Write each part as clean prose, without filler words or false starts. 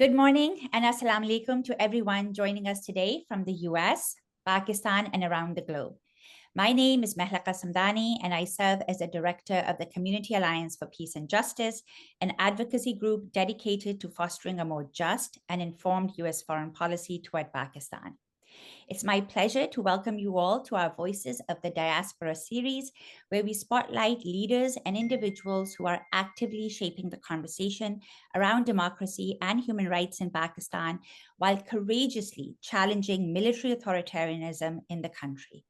Good morning and assalamu alaikum to everyone joining us today from the US, Pakistan, and around the globe. My name is Mehlaka Samdani, and I serve as the director of the Community Alliance for Peace and Justice, an advocacy group dedicated to fostering a more just and informed US foreign policy toward Pakistan. It's my pleasure to welcome you all to our Voices of the Diaspora series, where we spotlight leaders and individuals who are actively shaping the conversation around democracy and human rights in Pakistan, while courageously challenging military authoritarianism in the country.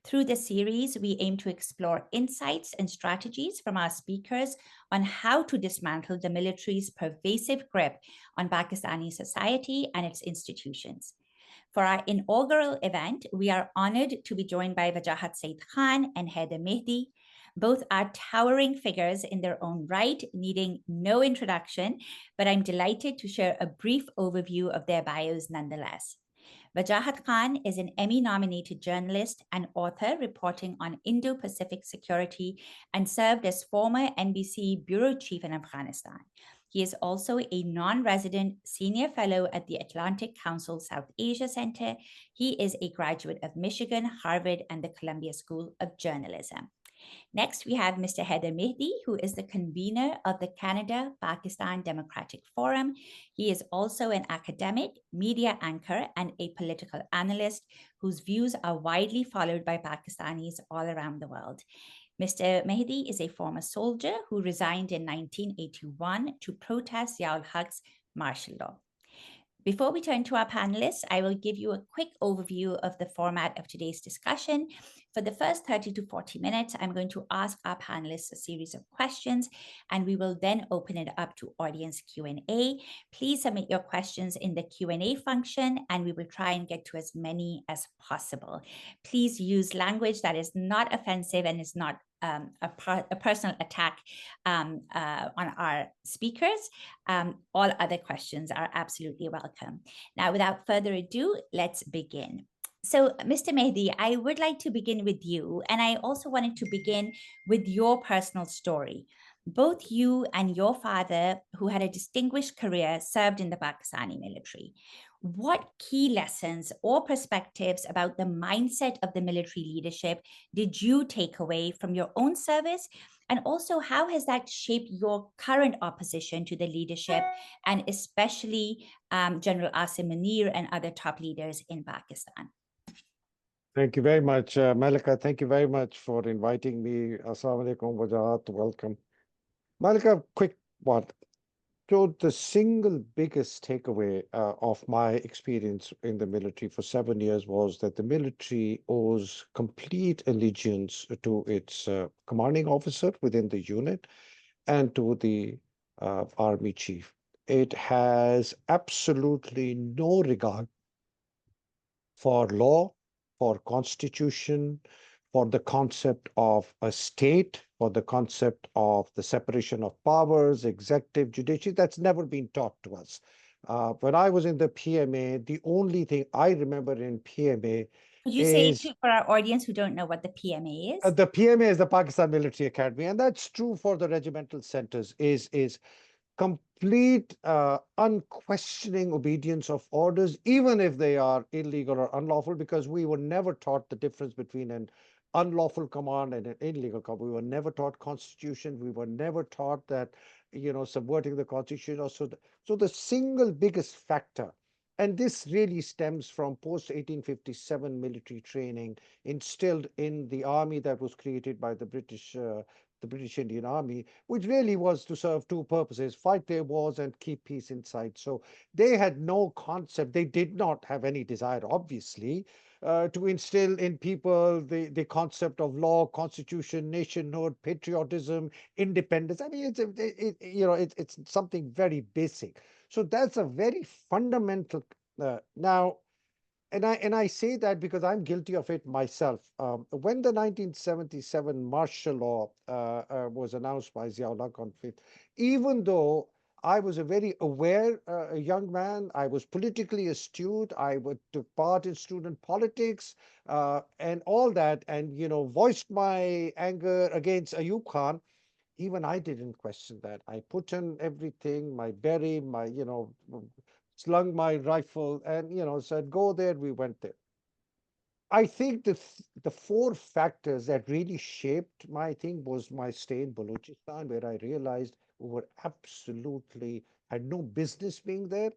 Through the series, we aim to explore insights and strategies from our speakers on how to dismantle the military's pervasive grip on Pakistani society and its institutions. For our inaugural event, we are honored to be joined by Wajahat S and Haider Mehdi. Both are towering figures in their own right, needing no introduction, but I'm delighted to share a brief overview of their bios nonetheless. Wajahat Khan is an Emmy-nominated journalist and author reporting on Indo-Pacific security and served as former NBC bureau chief in Afghanistan. He is also a non-resident senior fellow at the Atlantic Council South Asia Center. He is a graduate of Michigan, Harvard, and the Columbia School of Journalism. Next, we have Mr. Haider Mehdi, who is the convener of the Canada-Pakistan Democratic Forum. He is also an academic, media anchor, and a political analyst whose views are widely followed by Pakistanis all around the world. Mr. Mehdi is a former soldier who resigned in 1981 to protest Ziaul Haq's martial law. Before we turn to our panelists, I will give you a quick overview of the format of today's discussion. For the first 30 to 40 minutes, I'm going to ask our panelists a series of questions, and we will then open it up to audience Q&A. Please submit your questions in the Q&A function, and we will try and get to as many as possible. Please use language that is not offensive and is not a personal attack on our speakers. All other questions are absolutely welcome. Now, without further ado, let's begin. So, Mr. Mehdi, I would like to begin with you, and I also wanted to begin with your personal story. Both you and your father, who had a distinguished career, served in the Pakistani military. What key lessons or perspectives about the mindset of the military leadership did you take away from your own service? And also, how has that shaped your current opposition to the leadership, and especially General Asim Munir and other top leaders in Pakistan? Thank you very much, Malika. Thank you very much for inviting me. Assalamu alaikum, Wajahat. Welcome. Malika, quick one. So the single biggest takeaway of my experience in the military for 7 years was that the military owes complete allegiance to its commanding officer within the unit and to the army chief. It has absolutely no regard for law, for constitution, for the concept of a state, for the concept of the separation of powers, executive, judiciary. That's never been taught to us. When I was in the PMA, the only thing I remember in PMA Could you say for our audience who don't know what the PMA is? The PMA is the Pakistan Military Academy, and that's true for the regimental centers, is complete unquestioning obedience of orders, even if they are illegal or unlawful, because we were never taught the difference between an unlawful command and an illegal command. We were never taught constitution. We were never taught that, subverting the constitution. So the single biggest factor, and this really stems from post-1857 military training instilled in the army that was created by the British Indian Army, which really was to serve two purposes: fight their wars and keep peace inside. So they had no concept. They did not have any desire, obviously, to instill in people the concept of law, constitution, nationhood, patriotism, independence. I mean, it's something very basic. So that's a very fundamental now. And I say that because I'm guilty of it myself. When the 1977 martial law was announced by Ziaul Haq on 5th, even though I was a very aware young man, I was politically astute, took part in student politics and all that, and voiced my anger against Ayub Khan, even I didn't question that. I put in everything, my berry, my, slung my rifle and, said, go there. We went there. I think the four factors that really shaped my thing was my stay in Balochistan, where I realized we were absolutely had no business being there.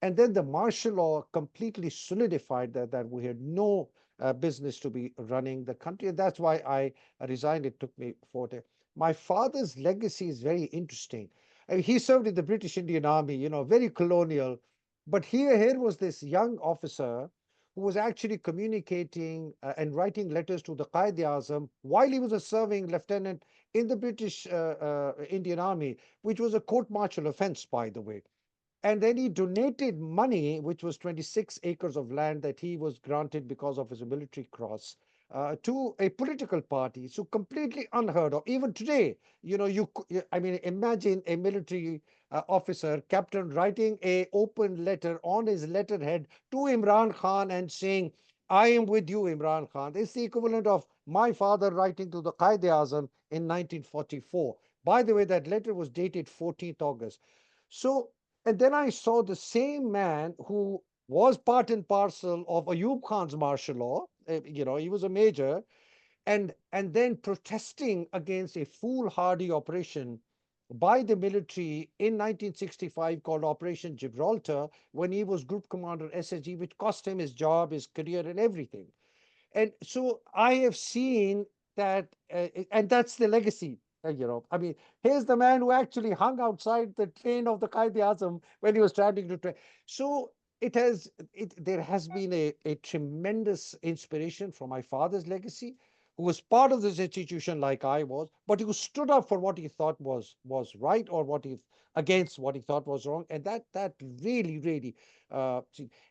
And then the martial law completely solidified that we had no business to be running the country. And that's why I resigned. It took me 4 days. My father's legacy is very interesting. I mean, he served in the British Indian Army, very colonial. But here was this young officer who was actually communicating and writing letters to the Qaid-e-Azam while he was a serving lieutenant in the British Indian Army, which was a court-martial offense, by the way. And then he donated money, which was 26 acres of land that he was granted because of his military cross, to a political party. So completely unheard of. Even today, I mean, imagine a military officer, captain, writing a open letter on his letterhead to Imran Khan and saying, I am with you, Imran Khan. It's the equivalent of my father writing to the Qaid-e-Azam in 1944. By the way, that letter was dated 14th August. So, and then I saw the same man who was part and parcel of Ayub Khan's martial law. He was a major, and then protesting against a foolhardy operation by the military in 1965 called Operation Gibraltar, when he was Group Commander SSG, which cost him his job, his career, and everything. And so I have seen that, and that's the legacy. I mean, here's the man who actually hung outside the train of the Qaid-e-Azam when he was traveling to train. So there has been a tremendous inspiration from my father's legacy, who was part of this institution like I was, but who stood up for what he thought was right, or against what he thought was wrong, and that really, really,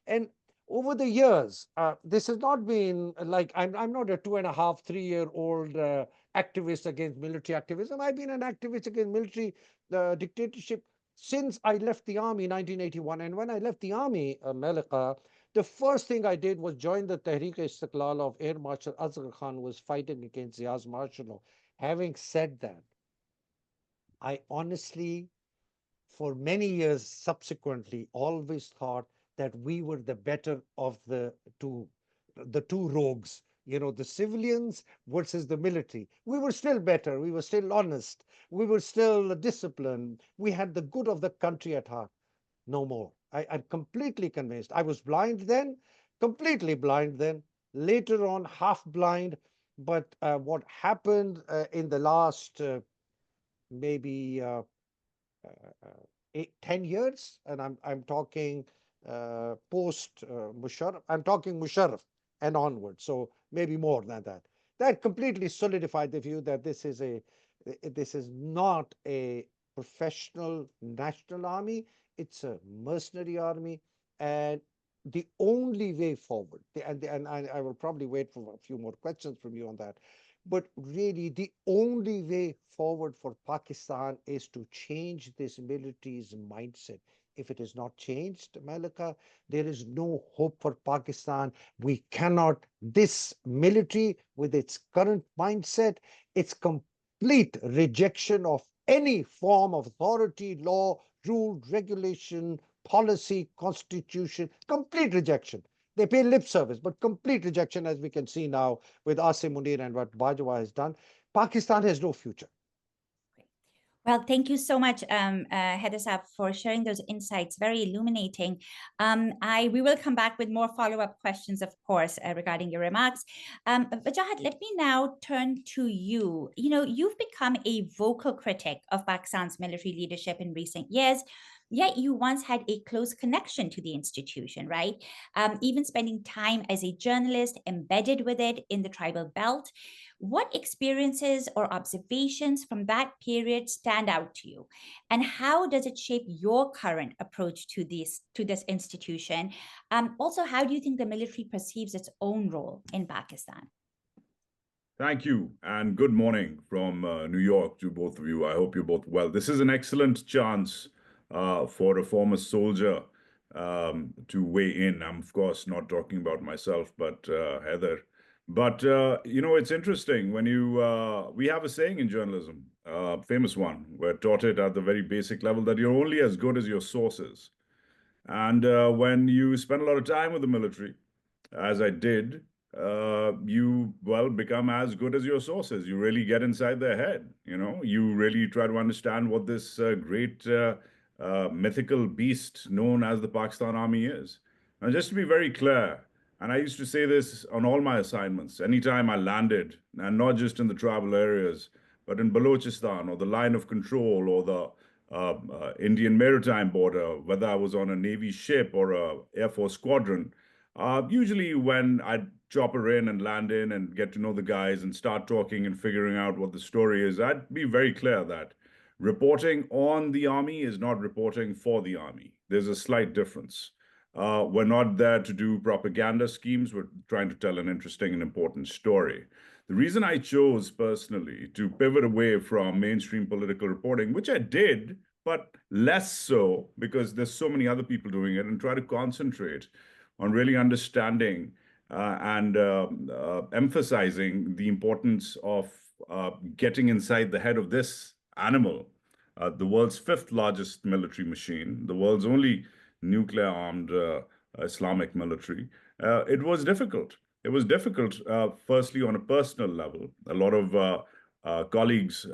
and over the years, this has not been like I'm not a 2.5, 3-year-old activist against military activism. I've been an activist against military dictatorship since I left the army in 1981. And when I left the army, Malika, the first thing I did was join the Tehreek-e-Istiqlal of Air Marshal Asghar Khan, who was fighting against Zia's martial law. Having said that, I honestly, for many years subsequently, always thought that we were the better of the two rogues, the civilians versus the military. We were still better. We were still honest. We were still disciplined. We had the good of the country at heart. No more. I'm completely convinced. I was blind then, completely blind then, later on half blind. But what happened in the last maybe 10 years, and I'm talking post Musharraf. I'm talking Musharraf and onward, so maybe more than that. That completely solidified the view that this is not a professional national army. It's a mercenary army, and the only way forward, and I will probably wait for a few more questions from you on that. But really, the only way forward for Pakistan is to change this military's mindset. If it is not changed, Malika, there is no hope for Pakistan. We cannot, this military with its current mindset, its complete rejection of any form of authority, law, rule, regulation, policy, constitution, complete rejection. They pay lip service, but complete rejection, as we can see now with Asim Munir and what Bajwa has done. Pakistan has no future. Well, thank you so much, Haider Saab, for sharing those insights. Very illuminating. We will come back with more follow-up questions, of course, regarding your remarks. Wajahat, let me now turn to you. You've become a vocal critic of Pakistan's military leadership in recent years. Yet you once had a close connection to the institution, right? Even spending time as a journalist embedded with it in the tribal belt. What experiences or observations from that period stand out to you? And how does it shape your current approach to this institution? Also, how do you think the military perceives its own role in Pakistan? Thank you, and good morning from New York to both of you. I hope you're both well. This is an excellent chance for a former soldier to weigh in. I'm, of course, not talking about myself, but Haider, But it's interesting when we have a saying in journalism, famous one. We're taught it at the very basic level that you're only as good as your sources. And when you spend a lot of time with the military, as I did, you, well, become as good as your sources. You really get inside their head. You really try to understand what this great mythical beast known as the Pakistan Army is. And just to be very clear, and I used to say this on all my assignments, anytime I landed, and not just in the tribal areas, but in Balochistan or the line of control or the Indian maritime border, whether I was on a Navy ship or a Air Force squadron, usually when I'd chopper in and land in and get to know the guys and start talking and figuring out what the story is, I'd be very clear that reporting on the army is not reporting for the army. There's a slight difference. We're not there to do propaganda schemes. We're trying to tell an interesting and important story. The reason I chose personally to pivot away from mainstream political reporting, which I did, but less so because there's so many other people doing it, and try to concentrate on really understanding and emphasizing the importance of getting inside the head of this animal, the world's fifth largest military machine, the world's only nuclear-armed Islamic military. It was difficult. It was difficult, firstly, on a personal level. A lot of colleagues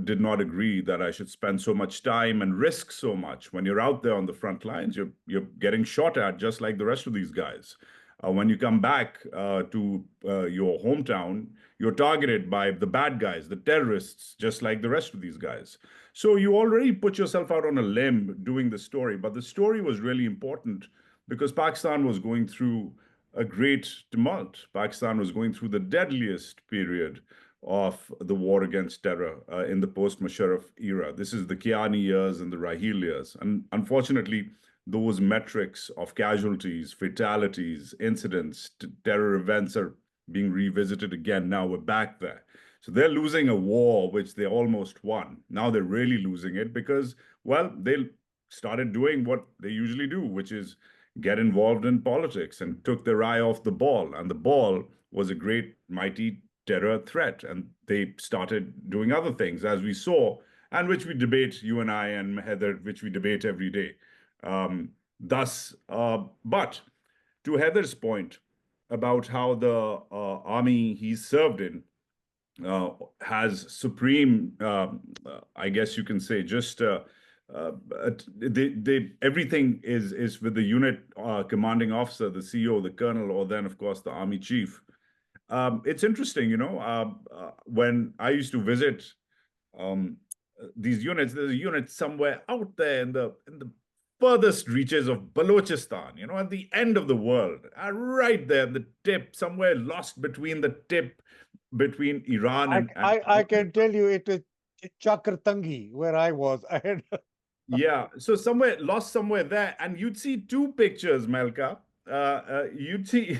did not agree that I should spend so much time and risk so much. When you're out there on the front lines, you're getting shot at just like the rest of these guys. When you come back to your hometown, you're targeted by the bad guys, the terrorists, just like the rest of these guys. So you already put yourself out on a limb doing the story, but the story was really important because Pakistan was going through a great tumult. Pakistan was going through the deadliest period of the war against terror in the post-Musharraf era. This is the Kiani years and the Rahil years. And unfortunately, those metrics of casualties, fatalities, incidents, terror events are being revisited again. Now we're back there. So they're losing a war which they almost won. Now they're really losing it because, well, they started doing what they usually do, which is get involved in politics, and took their eye off the ball. And the ball was a great, mighty terror threat. And they started doing other things, as we saw, and which we debate, you and I and Haider, which we debate every day. But to Haider's point about how the army he served in has supreme, I guess you can say, just everything is with the unit commanding officer, the CEO, the colonel, or then, of course, the army chief. It's interesting, when I used to visit these units, there's a unit somewhere out there in the furthest reaches of Balochistan, at the end of the world, right there, the tip, somewhere lost between the tip between Iran and I can tell you it is Chakratangi where I was. Yeah, so lost somewhere there, and you'd see two pictures, Melka. You'd see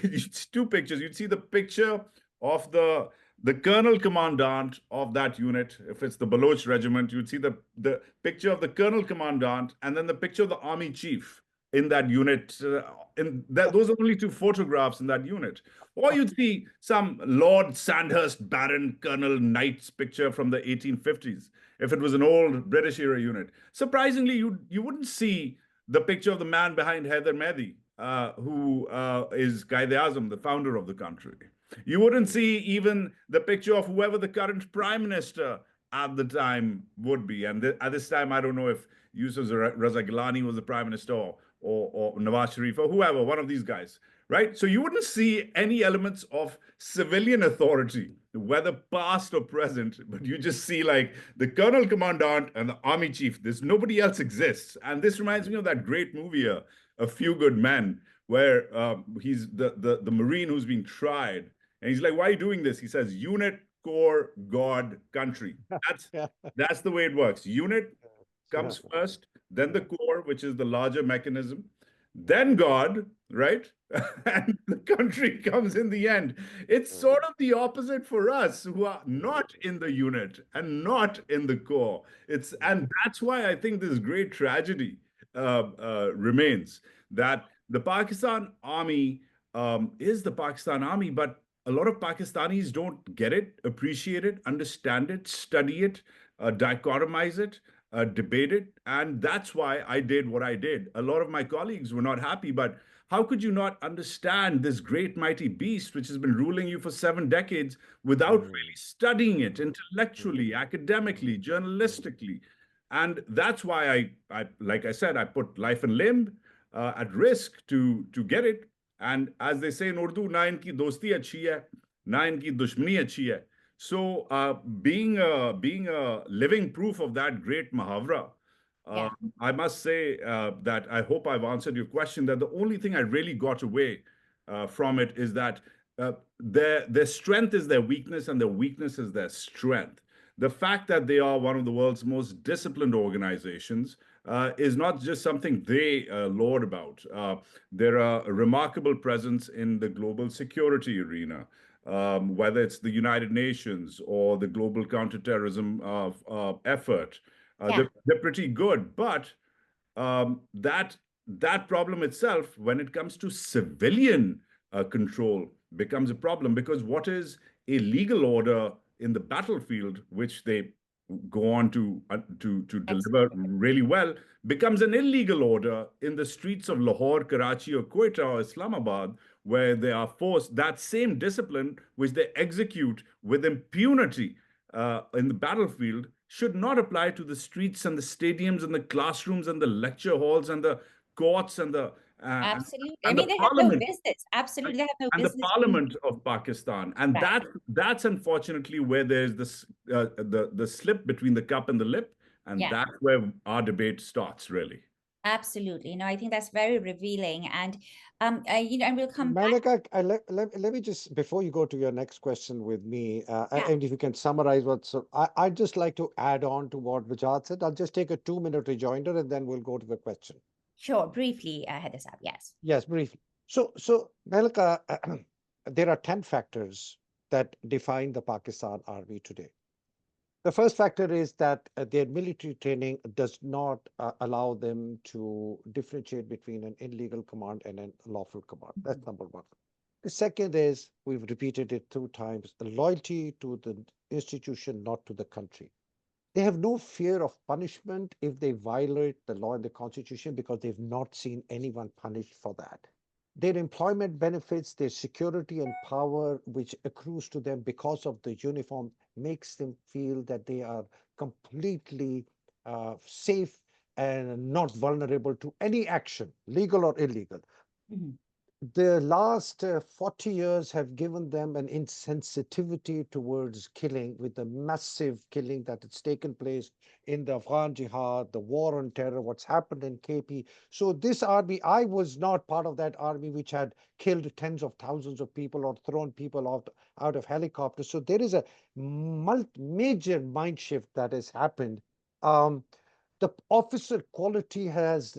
two pictures. You'd see the picture of the colonel commandant of that unit. If it's the Baloch regiment, you'd see the picture of the colonel commandant, and then the picture of the army chief in that unit. Those are only two photographs in that unit. Or you'd see some Lord Sandhurst Baron Colonel Knight's picture from the 1850s, if it was an old British era unit. Surprisingly, you wouldn't see the picture of the man behind Haider Mehdi, who is Quaid-e-Azam, the founder of the country. You wouldn't see even the picture of whoever the current prime minister at the time would be. And at this time, I don't know if Yusuf Raza Gilani was the prime minister, or Nawaz Sharif, or whoever, one of these guys, right? So you wouldn't see any elements of civilian authority, whether past or present, but you just see like the colonel commandant and the army chief. There's nobody else exists. And this reminds me of that great movie, A Few Good Men, where he's the Marine who's being tried. And he's like, why are you doing this? He says, unit, core, God, country. That's the way it works. Unit comes first, then the core, which is the larger mechanism, then God, right? And the country comes in the end. It's sort of the opposite for us who are not in the unit and not in the core. And that's why I think this great tragedy remains, that the Pakistan army is the Pakistan army, but a lot of Pakistanis don't get it, appreciate it, understand it, study it, dichotomize it, debate it. And that's why I did what I did. A lot of my colleagues were not happy, but how could you not understand this great mighty beast which has been ruling you for 7 decades without really studying it intellectually, academically, journalistically? And that's why like I said, I put life and limb at risk to get it. And as they say in Urdu, na inki dosti achhi hai, na inki dushmani achhi hai. So being a living proof of that great muhavra, Yeah, I must say that I hope I've answered your question. That the only thing I really got away from it is that their strength is their weakness, and their weakness is their strength. The fact that they are one of the world's most disciplined organizations is not just something they laud about. They're a remarkable presence in the global security arena, whether it's the United Nations or the global counterterrorism effort. yeah, They're pretty good, but that problem itself, when it comes to civilian control, becomes a problem, because what is a legal order in the battlefield, which they go on to deliver absolutely. really well, becomes an illegal order in the streets of Lahore, Karachi, or Quetta, or Islamabad, where they are forced that same discipline which they execute with impunity in the battlefield should not apply to the streets and the stadiums and the classrooms and the lecture halls and the courts and the Absolutely. I and the mean, they have no parliament business. Absolutely, they have no and the business being parliament of Pakistan. And right. that's unfortunately where there's this the slip between the cup and the lip, and Yeah, that's where our debate starts really. absolutely. No, I think that's very revealing. And and we'll come back. Malika, let me just, before you go to your next question with me, Yeah, and if you can summarize what, so I'd just like to add on to what Wajahat said. I'll just take a 2-minute rejoinder and then we'll go to the question. sure. Briefly, Haider Saab, yes. Yes, briefly. So Malika, there are 10 factors that define the Pakistan army today. The first factor is that their military training does not allow them to differentiate between an illegal command and a lawful command. That's number one. The second is, we've repeated it 2 times, loyalty to the institution, not to the country. They have no fear of punishment if they violate the law and the constitution, because they've not seen anyone punished for that. Their employment benefits, their security and power, which accrues to them because of the uniform, makes them feel that they are completely safe and not vulnerable to any action, legal or illegal. Mhm. The last 40 years have given them an insensitivity towards killing, with the massive killing that has taken place in the Afghan jihad, the war on terror, what's happened in KP. So this army, I was not part of that army which had killed tens of thousands of people or thrown people out of helicopters. So there is a major mind shift that has happened. The officer quality has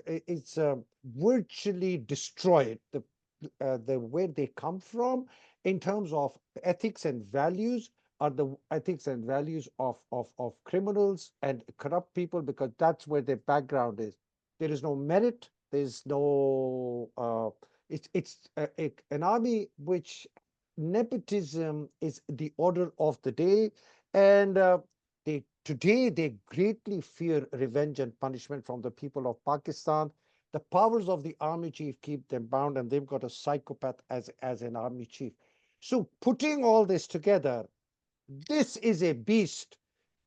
it's virtually destroyed the where they come from in terms of ethics and values, are the ethics and values of criminals and corrupt people, because that's where their background is. There is no merit. There's no it's an army which nepotism is the order of the day, and today they greatly fear revenge and punishment from the people of Pakistan. The powers of the army chief keep them bound, and they've got a psychopath as an army chief. So putting all this together, this is a beast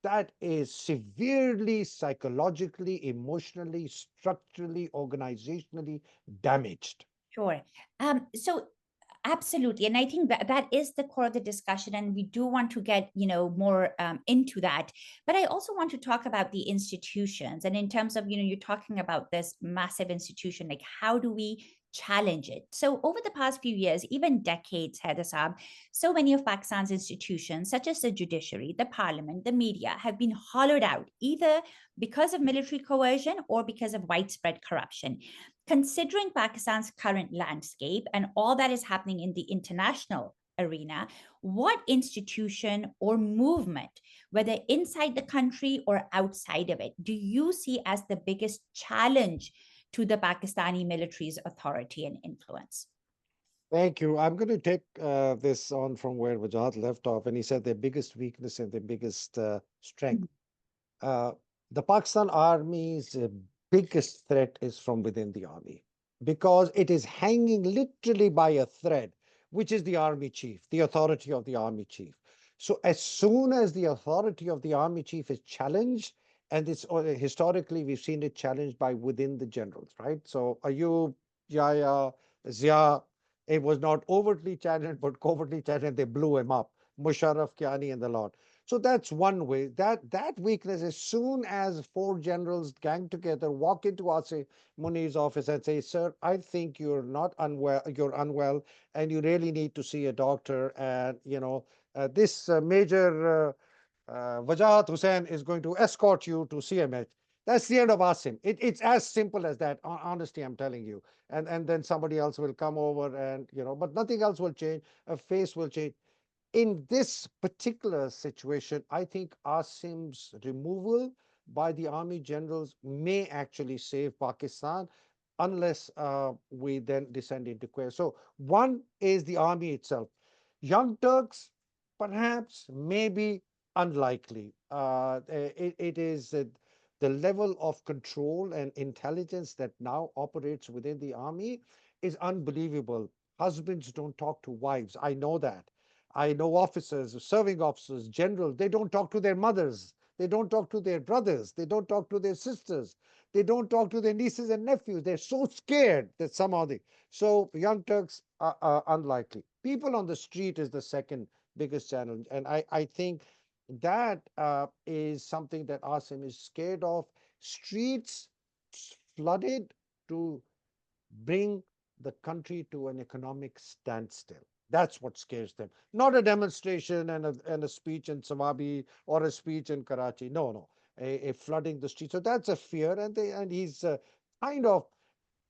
that is severely psychologically, emotionally, structurally, organizationally damaged. Sure. So absolutely. And I think that that is the core of the discussion. And we do want to get, more into that. But I also want to talk about the institutions. And in terms of, you're talking about this massive institution, like how do we challenge it? So over the past few years, even decades, Haider Saab, so many of Pakistan's institutions, such as the judiciary, the parliament, the media, have been hollowed out, either because of military coercion or because of widespread corruption. Considering Pakistan's current landscape and all that is happening in the international arena, what institution or movement, whether inside the country or outside of it, do you see as the biggest challenge to the Pakistani military's authority and influence? Thank you. I'm going to take this on from where Wajahat left off, and he said their biggest weakness and their biggest strength. Uh, the Pakistan Army's biggest threat is from within the army because it is hanging literally by a thread, which is the army chief, the authority of the army chief. So as soon as the authority of the army chief is challenged, and it's historically we've seen it challenged by within the generals, right? So Ayub, Yahya, Zia, it was not overtly challenged, but covertly challenged. They blew him up. Musharraf, Kiani, and the lot. So that's one way. That weakness, as soon as four generals gang together, walk into Asif Munir's office and say, "Sir, I think you're not unwell. You're unwell, and you really need to see a doctor." And this Major Wajahat Hussain is going to escort you to CMH. That's the end of Asim. It's as simple as that. Honestly, I'm telling you. And then somebody else will come over, and but nothing else will change. A face will change. In this particular situation, I think Asim's removal by the army generals may actually save Pakistan unless we then descend into chaos. So one is the army itself. Young Turks, perhaps, maybe unlikely. It is the level of control and intelligence that now operates within the army is unbelievable. Husbands don't talk to wives. I know that. I know officers, serving officers, generals, they don't talk to their mothers. They don't talk to their brothers. They don't talk to their sisters. They don't talk to their nieces and nephews. They're so scared that somehow they. So young Turks are unlikely. People on the street is the second biggest challenge. And I think that is something that Asim is scared of. Streets flooded to bring the country to an economic standstill. That's what scares them. Not a demonstration and a speech in Sawabi or a speech in Karachi. No, no. A flooding the streets. So that's a fear. And he's kind of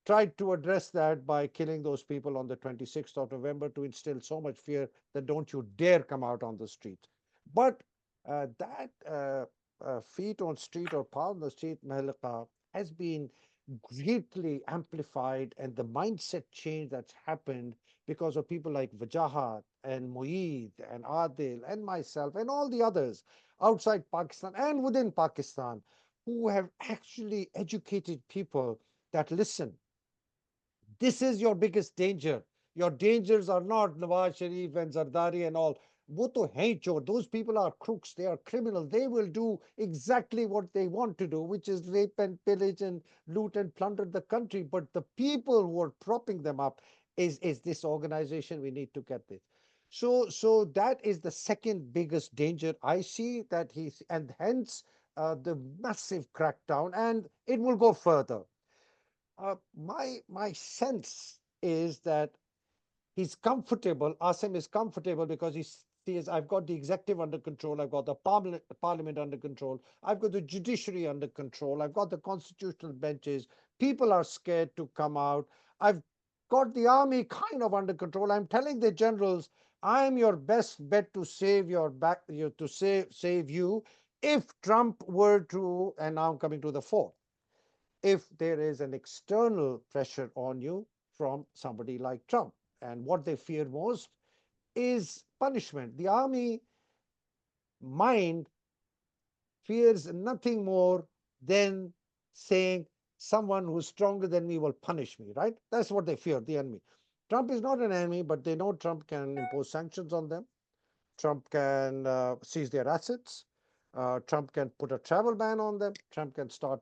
tried to address that by killing those people on the 26th of November to instill so much fear that don't you dare come out on the street. But that feet on street or power on the street, Mehlika, has been greatly amplified, and the mindset change that's happened because of people like Wajahat and Moeed and Adil and myself and all the others outside Pakistan and within Pakistan who have actually educated people that listen, this is your biggest danger. Your dangers are not Nawaz Sharif and Zardari and all. वो तो हैं चोर. Those people are crooks. They are criminals. They will do exactly what they want to do, which is rape and pillage and loot and plunder the country. But the people who are propping them up is this organization. We need to get this. So that is the second biggest danger I see that he's, and hence the massive crackdown, and it will go further. My sense is that he's comfortable. Asim is comfortable because he says, I've got the executive under control, I've got the parliament under control, I've got the judiciary under control, I've got the constitutional benches. People are scared to come out. I've got the army kind of under control. I'm telling the generals, I'm your best bet to save your back, to save you if Trump were to, and now I'm coming to the fourth, if there is an external pressure on you from somebody like Trump. And what they fear most is punishment. The army mind fears nothing more than saying someone who's stronger than me will punish me, right? That's what they fear, the enemy. Trump is not an enemy, but they know Trump can impose sanctions on them. Trump can seize their assets. Trump can put a travel ban on them. Trump can start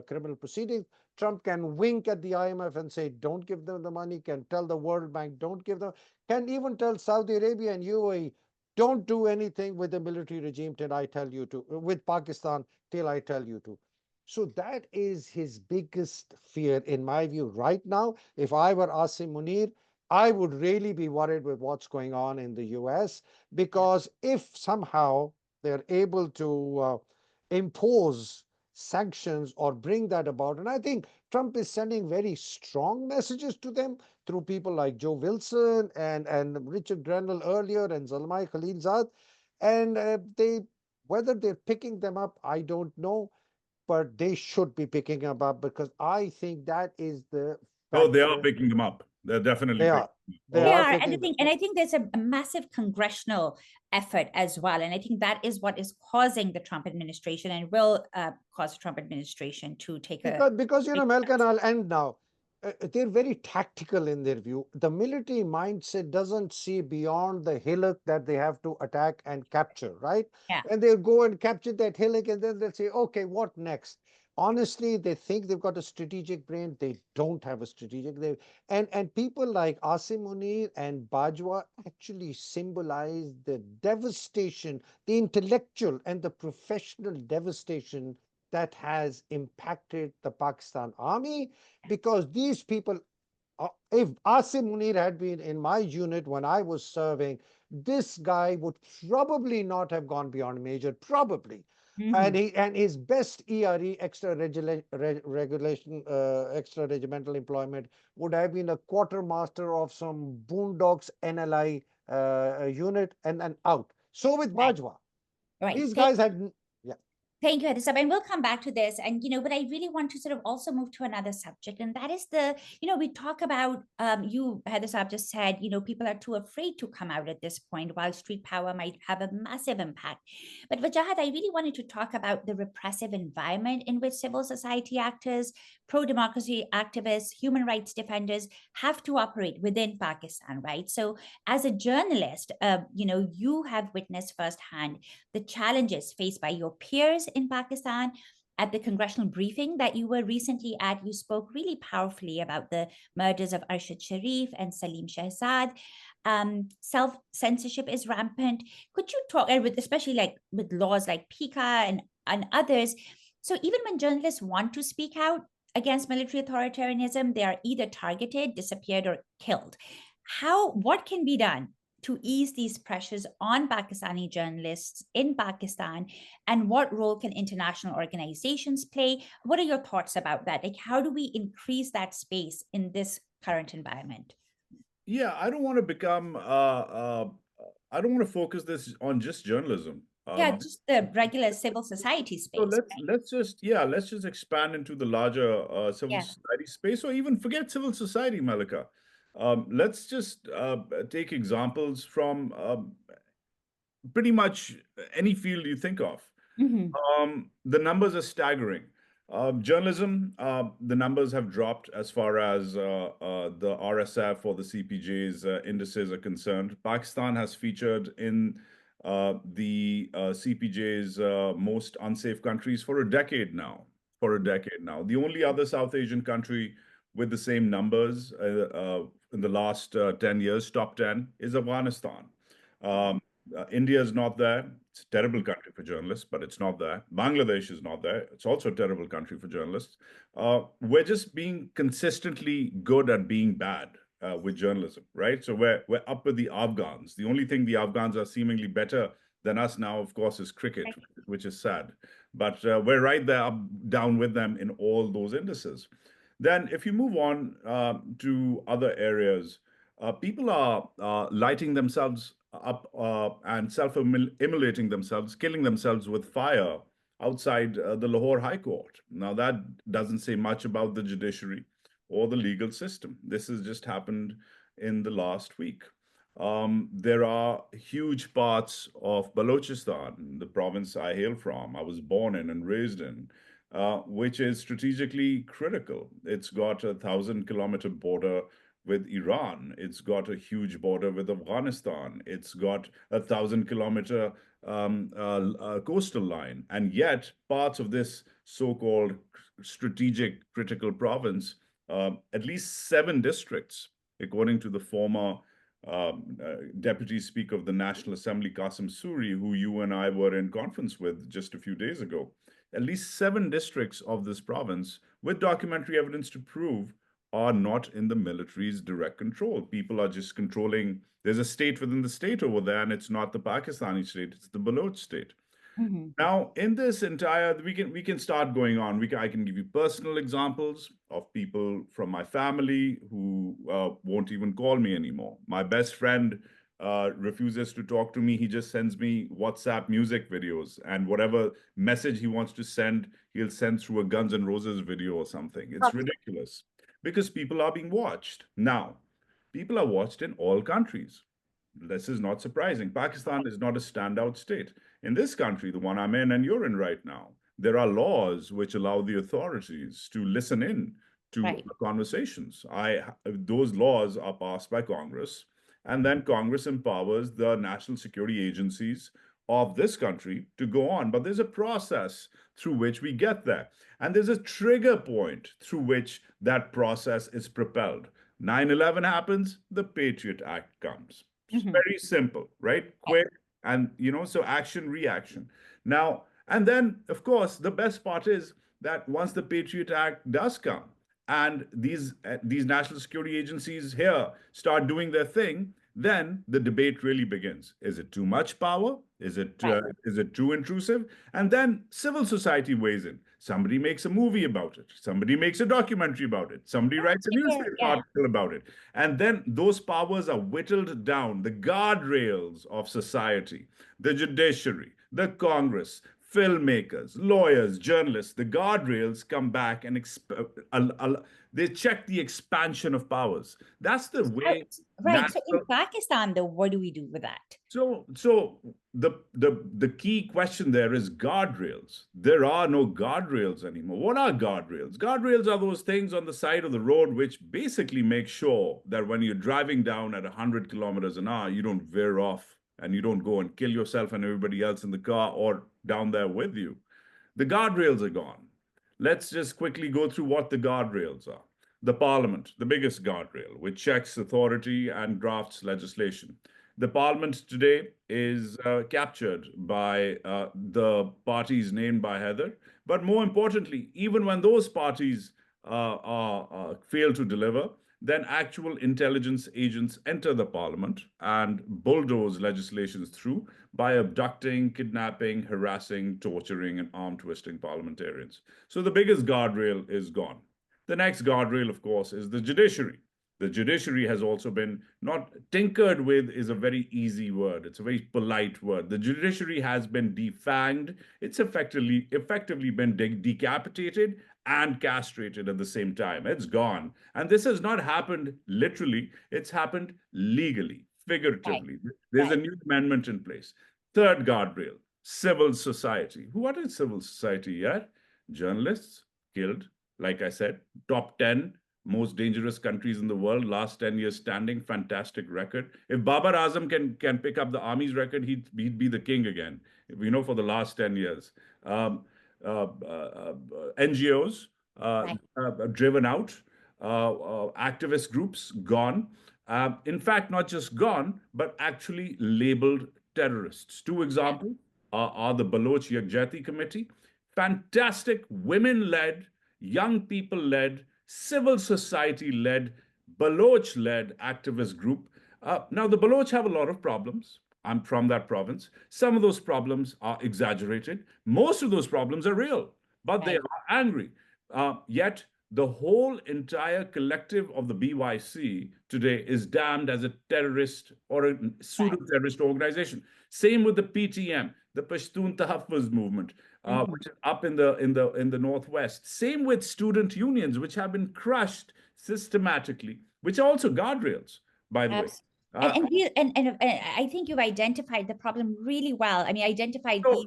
criminal proceedings. Trump can wink at the IMF and say, don't give them the money, can tell the World Bank, don't give them, can even tell Saudi Arabia and UAE, don't do anything with the military regime till I tell you to, with Pakistan till I tell you to. So that is his biggest fear, in my view, right now. If I were Asim Munir, I would really be worried with what's going on in the US, because if somehow they're able to impose sanctions or bring that about, and I think Trump is sending very strong messages to them through people like Joe Wilson and Richard Grenell earlier and Zalmai Khalilzad, and whether they're picking them up, I don't know, but they should be picking them up because I think that is the Oh, they are factor. picking them up. They're definitely They taking are. They They are are, and taking. I think there's a massive congressional effort as well, and I think that is what is causing the Trump administration and will cause the Trump administration to take Because Malcolm, and I'll end now. They're very tactical in their view. The military mindset doesn't see beyond the hillock that they have to attack and capture, right? Yeah. And they'll go and capture that hillock, and then they'll say, okay, what next? Honestly, they think they've got a strategic brain. They don't have a strategic. And people like Asim Munir and Bajwa actually symbolize the devastation, the intellectual and the professional devastation that has impacted the Pakistan army, because these people, if Asim Munir had been in my unit when I was serving, this guy would probably not have gone beyond major, probably. And his best ERE, extra regulation, extra regimental employment, would have been a quartermaster of some boondocks NLI unit, and then out. So with Bajwa, Right. these guys had. Thank you, Haider. And we'll come back to this. And, but I really want to sort of also move to another subject. And that is we talk about, you, Haider, just said, people are too afraid to come out at this point, while street power might have a massive impact. But Wajahat, I really wanted to talk about the repressive environment in which civil society actors, pro-democracy activists, human rights defenders have to operate within Pakistan, right? So as a journalist, you have witnessed firsthand the challenges faced by your peers in Pakistan. At the congressional briefing that you were recently at, you spoke really powerfully about the murders of Arshad Sharif and Salim Shahzad. Self-censorship is rampant. Could you talk, especially with laws like PICA and others? So even when journalists want to speak out against military authoritarianism, they are either targeted, disappeared, or killed. What can be done to ease these pressures on Pakistani journalists in Pakistan, and what role can international organizations play? What are your thoughts about that? How do we increase that space in this current environment? Yeah, I don't want to become, I don't want to focus this on just journalism. Just the regular civil society space. So let's just expand into the larger civil society space, or even forget civil society, Malika. Let's just take examples from pretty much any field you think of. The numbers are staggering. Journalism, the numbers have dropped as far as the RSF or the CPJ's indices are concerned. Pakistan has featured in the CPJ's most unsafe countries for a decade now. The only other South Asian country with the same numbers in the last 10 years, top 10, is Afghanistan. India is not there. It's a terrible country for journalists, but it's not there. Bangladesh is not there. It's also a terrible country for journalists. We're just being consistently good at being bad with journalism, right? So we're up with the Afghans. The only thing the Afghans are seemingly better than us now, of course, is cricket, which is sad. But we're right there, down with them in all those indices. Then if you move on to other areas, people are lighting themselves up and self-immolating themselves, killing themselves with fire outside the Lahore High Court. Now, that doesn't say much about the judiciary or the legal system. This has just happened in the last week. There are huge parts of Balochistan, the province I hail from, I was born in and raised in, which is strategically critical. It's got a 1,000-kilometer border with Iran. It's got a huge border with Afghanistan. It's got a 1,000-kilometer coastal line. And yet, parts of this so-called strategic critical province, at least 7 districts, according to the former Deputy Speaker of the National Assembly, Qasim Suri, who you and I were in conference with just a few days ago, at least 7 districts of this province, with documentary evidence to prove, are not in the military's direct control. People are just controlling. There's a state within the state over there, and it's not the Pakistani state, it's the Baloch state. Now, in this entire, we can start going on. I can give you personal examples of people from my family who won't even call me anymore. My best friend refuses to talk to me. He just sends me WhatsApp music videos, and whatever message he wants to send, he'll send through a Guns N' Roses video or something. It's ridiculous because people are being watched. Now, People are watched in all countries. This is not surprising. Pakistan is not a standout state. In this country, the one I'm in and you're in right now, there are laws which allow the authorities to listen in to Right. conversations. Those laws are passed by Congress, and then Congress empowers the national security agencies of this country to go on. But there's a process through which we get there. And there's a trigger point through which that process is propelled. 9/11 happens, the Patriot Act comes. It's very simple, right? Quick, and so action, reaction. Now, and then, of course, the best part is that once the Patriot Act does come and these national security agencies here start doing their thing, then the debate really begins. Is it too much power? Is it too intrusive? And then civil society weighs in. Somebody makes a movie about it. Somebody makes a documentary about it. Somebody writes a newspaper article about it. And then those powers are whittled down. The guardrails of society, the judiciary, the Congress, filmmakers, lawyers, journalists, the guardrails come back and they check the expansion of powers. That's the way. Right. So in Pakistan, though, what do we do with that? So the key question there is guardrails. There are no guardrails anymore. What are guardrails? Guardrails are those things on the side of the road which basically make sure that when you're driving down at 100 kilometers an hour, you don't veer off and you don't go and kill yourself and everybody else in the car or down there with you. The guardrails are gone. Let's just quickly go through what the guardrails are. The parliament, the biggest guardrail, which checks authority and drafts legislation. The parliament today is captured by the parties named by Haider. But more importantly, even when those parties fail to deliver, then actual intelligence agents enter the parliament and bulldoze legislations through by abducting, kidnapping, harassing, torturing, and arm twisting parliamentarians. So the biggest guardrail is gone. The next guardrail, of course, is the judiciary. The judiciary has also been not tinkered with is a very easy word. It's a very polite word. The judiciary has been defanged. It's effectively been decapitated and castrated at the same time. It's gone. And this has not happened literally. It's happened legally, figuratively. There's a new amendment in place. Third guardrail, civil society. What is civil society yet? Journalists killed. Like I said, top 10 most dangerous countries in the world, last 10 years standing, fantastic record. If Babar Azam can pick up the army's record, he'd be the king again, for the last 10 years. NGOs driven out, activist groups gone. In fact, not just gone, but actually labeled terrorists. Two examples are the Baloch Yakjati Committee, fantastic women-led, young people-led, civil society-led, Baloch-led activist group. Now, the Baloch have a lot of problems. I'm from that province. Some of those problems are exaggerated. Most of those problems are real, but they are angry. Yet, the whole entire collective of the BYC today is damned as a terrorist or a pseudo-terrorist organization. Same with the PTM, the Pashtun Tahaffuz movement, which is up in the Northwest. Same with student unions, which have been crushed systematically, which are also guardrails, by the way. And I think you've identified the problem really well. I mean, identified So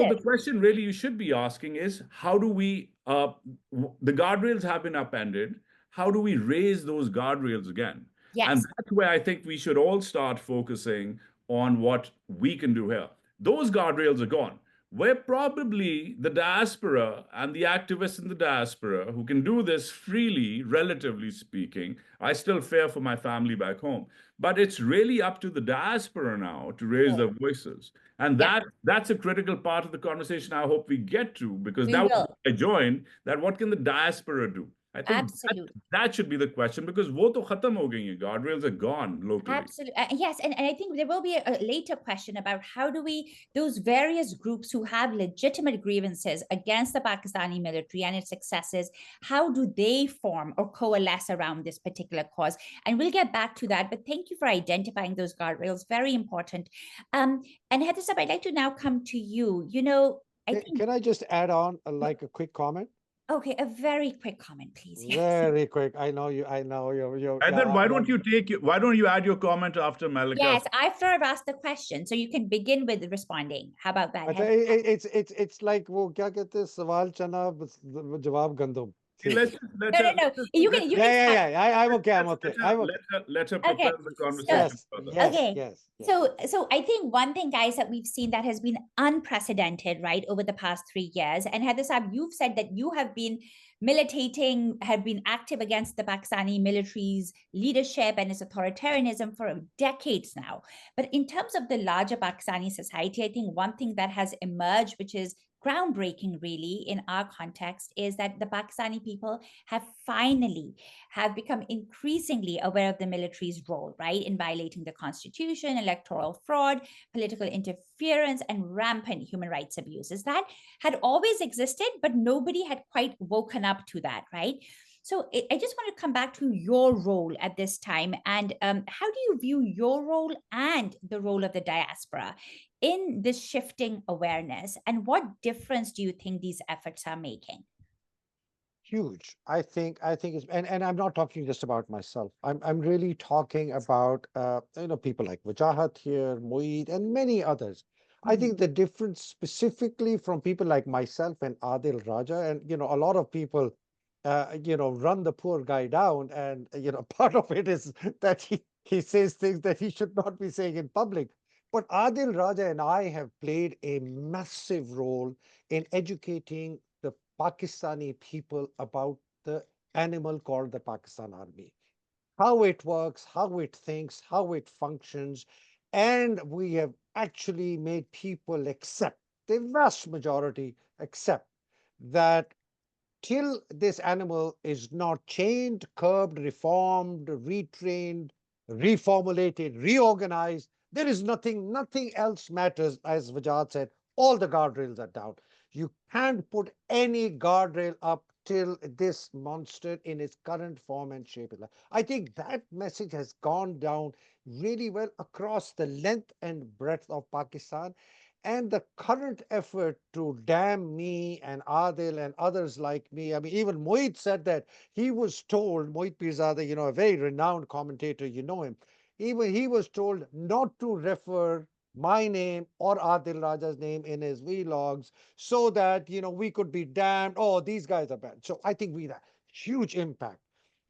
the question really you should be asking is, how do we, the guardrails have been upended, how do we raise those guardrails again? Yes. And that's where I think we should all start focusing on what we can do here. Those guardrails are gone. We're probably the diaspora and the activists in the diaspora who can do this freely, relatively speaking. I still fear for my family back home. But it's really up to the diaspora now to raise their voices. And that's a critical part of the conversation I hope we get to, because that was I joined, that what can the diaspora do? I think that should be the question, because wo to khatam ho gayi hai, guardrails are gone locally. Absolutely. Yes. And I think there will be a later question about how do we, those various groups who have legitimate grievances against the Pakistani military and its successes, how do they form or coalesce around this particular cause? And we'll get back to that. But thank you for identifying those guardrails. Very important. And Haider Sahib, I'd like to now come to you. I think... Can I just add on a quick comment? Okay, a very quick comment, please. Yes. Very quick. I know you. I know you. And then why don't you add your comment after Malika? Yes, after I've asked the question, so you can begin with responding. How about that? It's like वो क्या कहते हैं सवाल चना जवाब गंदम. No. You can start. Yeah. I'm okay. I'm okay. Let her propel the conversation further. Yes. So I think one thing, guys, that we've seen that has been unprecedented, right, over the past 3 years. And Haider Saab, you've said that you have been militating, have been active against the Pakistani military's leadership and its authoritarianism for decades now. But in terms of the larger Pakistani society, I think one thing that has emerged, which is groundbreaking really in our context, is that the Pakistani people have become increasingly aware of the military's role, right, in violating the constitution, electoral fraud, political interference, and rampant human rights abuses. That had always existed, but nobody had quite woken up to that, right? So I just want to come back to your role at this time, and how do you view your role and the role of the diaspora in this shifting awareness, and what difference do you think these efforts are making? Huge. I think it's, and I'm not talking just about myself. I'm really talking about people like Wajahat here, Moeed, and many others. I think the difference specifically from people like myself and Adil Raja, and a lot of people run the poor guy down, and part of it is that he says things that he should not be saying in public. But Adil Raja and I have played a massive role in educating the Pakistani people about the animal called the Pakistan Army, how it works, how it thinks, how it functions. And we have actually made people accept, the vast majority accept, that till this animal is not chained, curbed, reformed, retrained, reformulated, reorganized, there is nothing else matters. As Vajad said, all the guardrails are down. You can't put any guardrail up till this monster in its current form and shape. I think that message has gone down really well across the length and breadth of Pakistan. And the current effort to damn me and Adil and others like me, I mean, even Moeed said that he was told, Moeed Pirzada, a very renowned commentator, you know him, even he was told not to refer my name or Adil Raja's name in his vlogs so that, we could be damned. Oh, these guys are bad. So I think we had a huge impact.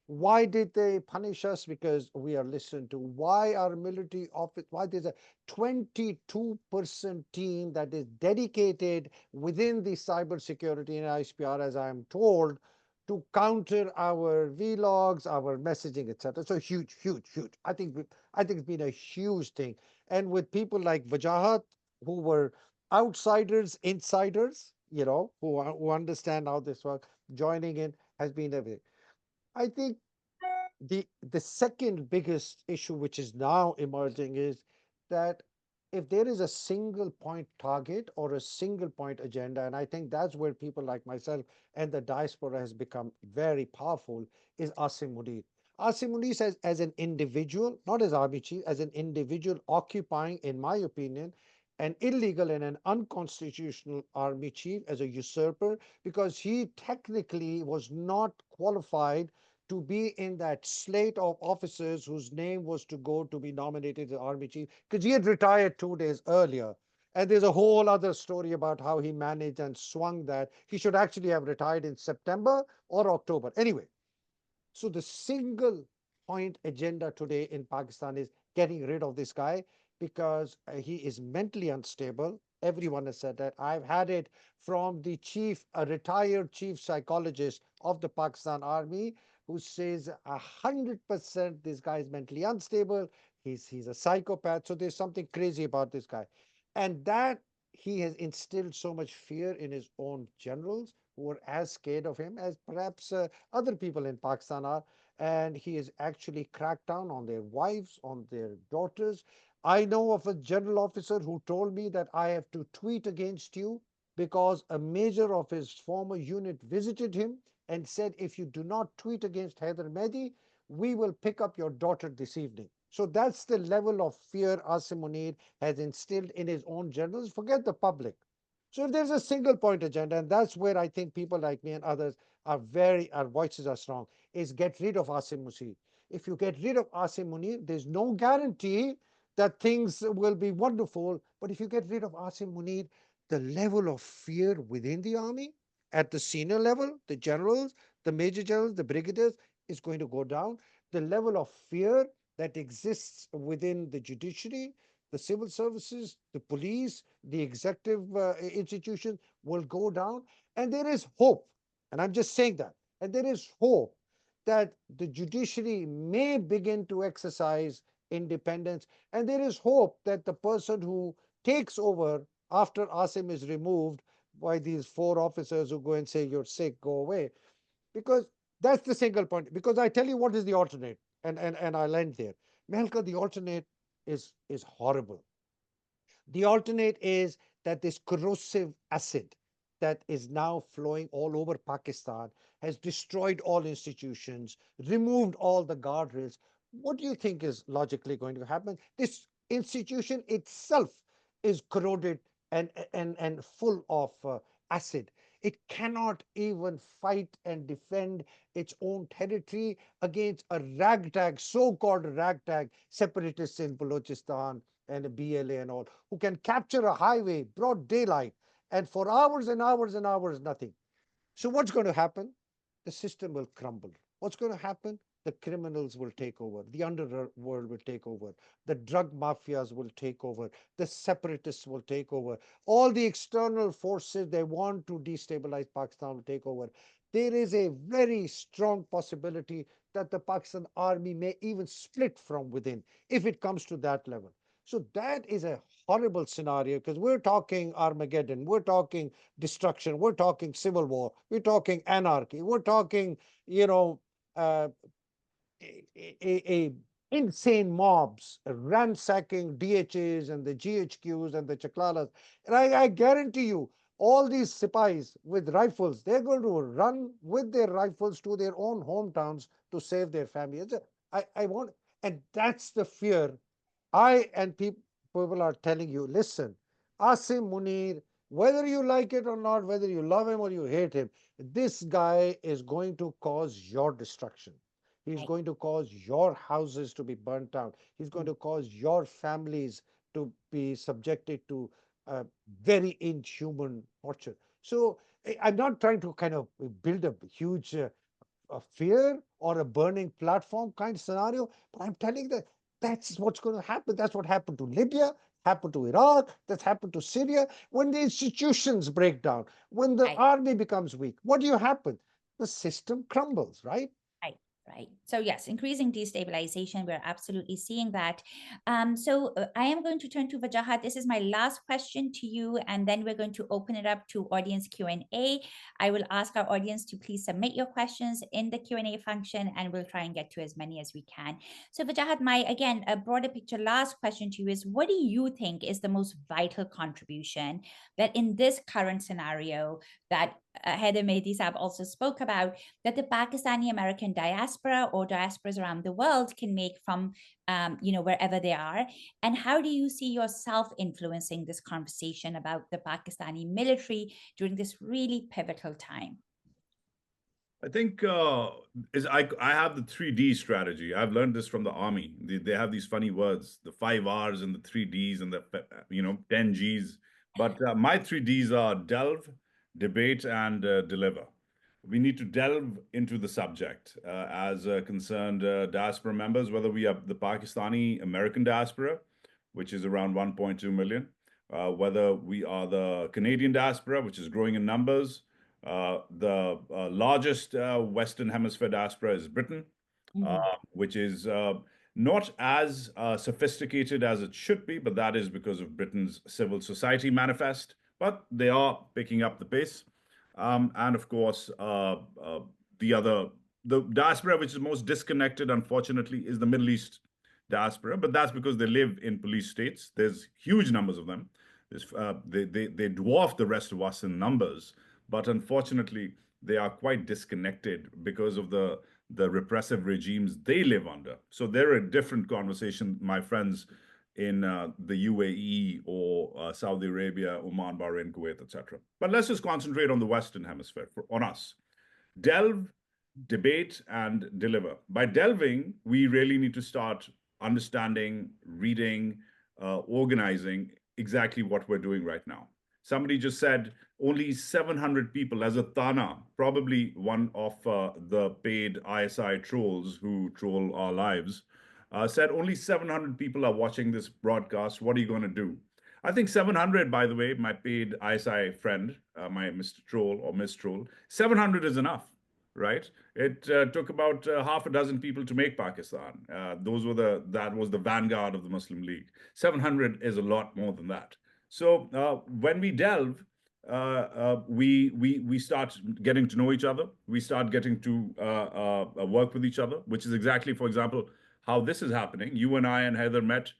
Why did they punish us? Because we are listened to. Why our military office? Why there's a 22% team that is dedicated within the cybersecurity and ISPR, as I am told, to counter our vlogs, our messaging, etc. So huge. I think it's been a huge thing. And with people like Vajahat, who were outsiders, insiders, who understand how this works, joining in has been everything. I think the second biggest issue which is now emerging is that if there is a single point target or a single point agenda, and I think that's where people like myself and the diaspora has become very powerful, is Asim Munir. Asim Munir says, as an individual, not as army chief, as an individual occupying, in my opinion, an illegal and an unconstitutional army chief as a usurper, because he technically was not qualified to be in that slate of officers whose name was to go to be nominated as army chief, because he had retired 2 days earlier. And there's a whole other story about how he managed and swung that. He should actually have retired in September or October. Anyway, so the single point agenda today in Pakistan is getting rid of this guy because he is mentally unstable. Everyone has said that. I've had it from the a retired chief psychologist of the Pakistan Army, who says 100% this guy is mentally unstable. He's a psychopath. So there's something crazy about this guy. And that he has instilled so much fear in his own generals, who are as scared of him as perhaps other people in Pakistan are. And he has actually cracked down on their wives, on their daughters. I know of a general officer who told me that I have to tweet against you because a major of his former unit visited him and said, if you do not tweet against Haider Mehdi, we will pick up your daughter this evening. So that's the level of fear Asim Munir has instilled in his own generals. Forget the public. So if there's a single point agenda, and that's where I think people like me and others our voices are strong, is get rid of Asim Munir. If you get rid of Asim Munir, there's no guarantee that things will be wonderful. But if you get rid of Asim Munir, the level of fear within the army at the senior level, the generals, the major generals, the brigadiers, is going to go down. The level of fear that exists within the judiciary, the civil services, the police, the executive institutions will go down. And there is hope. And I'm just saying that. And there is hope that the judiciary may begin to exercise independence. And there is hope that the person who takes over after Asim is removed by these 4 officers who go and say, you're sick, go away. Because that's the single point. Because I tell you what is the alternate, and I'll end there. Melka, the alternate is horrible. The alternate is that this corrosive acid that is now flowing all over Pakistan has destroyed all institutions, removed all the guardrails. What do you think is logically going to happen? This institution itself is corroded and full of acid. It cannot even fight and defend its own territory against a ragtag, so-called ragtag separatists in Balochistan and a BLA and all, who can capture a highway, broad daylight, and for hours and hours and hours, nothing. So what's going to happen? The system will crumble. What's going to happen? The criminals will take over. The underworld will take over. The drug mafias will take over. The separatists will take over. All the external forces they want to destabilize Pakistan will take over. There is a very strong possibility that the Pakistan army may even split from within if it comes to that level. So that is a horrible scenario because we're talking Armageddon, we're talking destruction, we're talking civil war, we're talking anarchy, we're talking, you know, uh, a insane mobs ransacking DHAs and the GHQs and the Chaklalas. And I guarantee you, all these sipais with rifles, they're going to run with their rifles to their own hometowns to save their family. I want, and that's the fear. I and people are telling you, listen, Asim Munir, whether you like it or not, whether you love him or you hate him, this guy is going to cause your destruction. He's Right. going to cause your houses to be burnt down. He's going to cause your families to be subjected to very inhuman torture. So I'm not trying to kind of build a huge a fear or a burning platform kind of scenario, but I'm telling that that's what's going to happen. That's what happened to Libya, happened to Iraq, that's happened to Syria. When the institutions break down, when the Right. army becomes weak, what do you happen? The system crumbles, right? Right, right. So yes, increasing destabilization, we're absolutely seeing that. I am going to turn to Wajahat. This is my last question to you, and then we're going to open it up to audience Q&A. I will ask our audience to please submit your questions in the Q&A function, and we'll try and get to as many as we can. So Wajahat, again, a broader picture last question to you is, what do you think is the most vital contribution that in this current scenario that Haider Mehdi Saab also spoke about, that the Pakistani American diaspora or diasporas around the world can make from, wherever they are? And how do you see yourself influencing this conversation about the Pakistani military during this really pivotal time? I think I have the 3D strategy. I've learned this from the army. They have these funny words, the 5 Rs and the 3Ds and the 10 Gs. But my 3Ds are delve, debate, and deliver. We need to delve into the subject as concerned diaspora members, whether we are the Pakistani American diaspora, which is around 1.2 million, whether we are the Canadian diaspora, which is growing in numbers. The largest Western Hemisphere diaspora is Britain, which is not as sophisticated as it should be, but that is because of Britain's civil society manifest. But they are picking up the pace. And of course, the diaspora which is most disconnected, unfortunately, is the Middle East diaspora. But that's because they live in police states. There's huge numbers of them. They dwarf the rest of us in numbers. But unfortunately, they are quite disconnected because of the repressive regimes they live under. So they're a different conversation, my friends. in the UAE or Saudi Arabia, Oman, Bahrain, Kuwait, etc. But let's just concentrate on the Western Hemisphere, on us. Delve, debate, and deliver. By delving, we really need to start understanding, reading, organizing exactly what we're doing right now. Somebody just said only 700 people, as a Tana, probably one of the paid ISI trolls who troll our lives, said only 700 people are watching this broadcast. What are you going to do? I think 700, by the way, my paid ISI friend, my Mr. Troll or Miss Troll, 700 is enough, right? It took about half a dozen people to make Pakistan. That was the vanguard of the Muslim League. 700 is a lot more than that. So when we delve, we start getting to know each other. We start getting to work with each other, which is exactly, for example, how this is happening. You and I and Haider met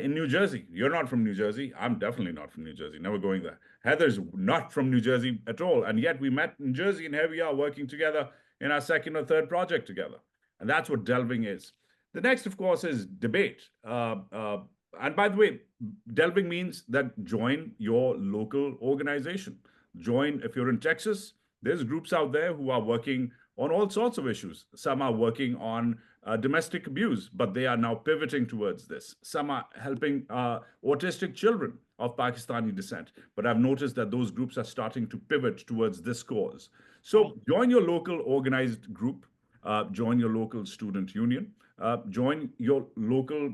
in New Jersey. You're not from New Jersey. I'm definitely not from New Jersey. Never going there. Haider's not from New Jersey at all. And yet we met in Jersey, and here we are working together in our second or third project together. And that's what delving is. The next, of course, is debate. And by the way, delving means that join your local organization. Join, if you're in Texas, there's groups out there who are working on all sorts of issues. Some are working on domestic abuse, but they are now pivoting towards this. Some are helping autistic children of Pakistani descent, but I've noticed that those groups are starting to pivot towards this cause. So join your local organized group, join your local student union, join your local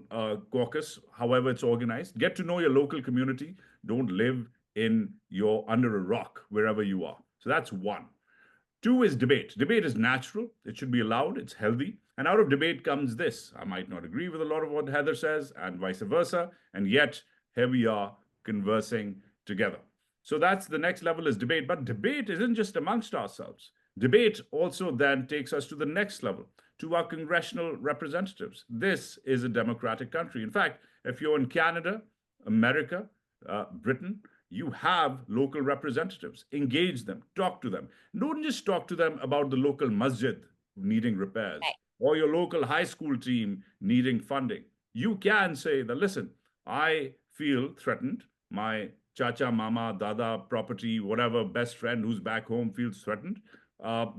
caucus, however it's organized. Get to know your local community. Don't live under a rock wherever you are. So that's one. Two is debate. Debate is natural. It should be allowed. It's healthy. And out of debate comes this. I might not agree with a lot of what Haider says and vice versa. And yet here we are conversing together. So that's the next level is debate. But debate isn't just amongst ourselves. Debate also then takes us to the next level, to our congressional representatives. This is a democratic country. In fact, if you're in Canada, America, Britain, you have local representatives. Engage them, talk to them. Don't just talk to them about the local masjid needing repairs or your local high school team needing funding. You can say that, listen, I feel threatened. My chacha, mama, dada, property, whatever, best friend who's back home feels threatened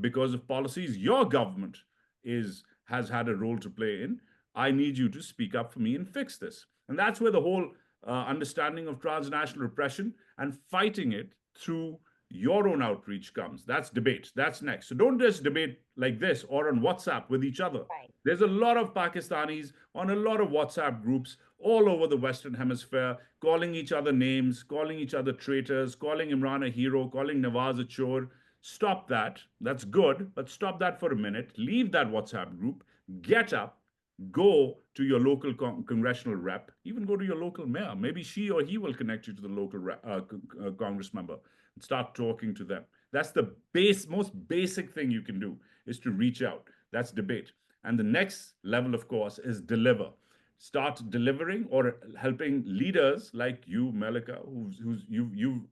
because of policies your government has had a role to play in. I need you to speak up for me and fix this. And that's where the whole understanding of transnational repression and fighting it through your own outreach comes. That's debate. That's next. So don't just debate like this or on WhatsApp with each other. Right. There's a lot of Pakistanis on a lot of WhatsApp groups all over the Western Hemisphere, calling each other names, calling each other traitors, calling Imran a hero, calling Nawaz a chore. Stop that. That's good, but stop that for a minute. Leave that WhatsApp group. Get up. Go to your local congressional rep, even go to your local mayor. Maybe she or he will connect you to the local Congress member and start talking to them. That's the most basic thing you can do, is to reach out. That's debate. And the next level, of course, is deliver. Start delivering or helping leaders like you, Melika, you've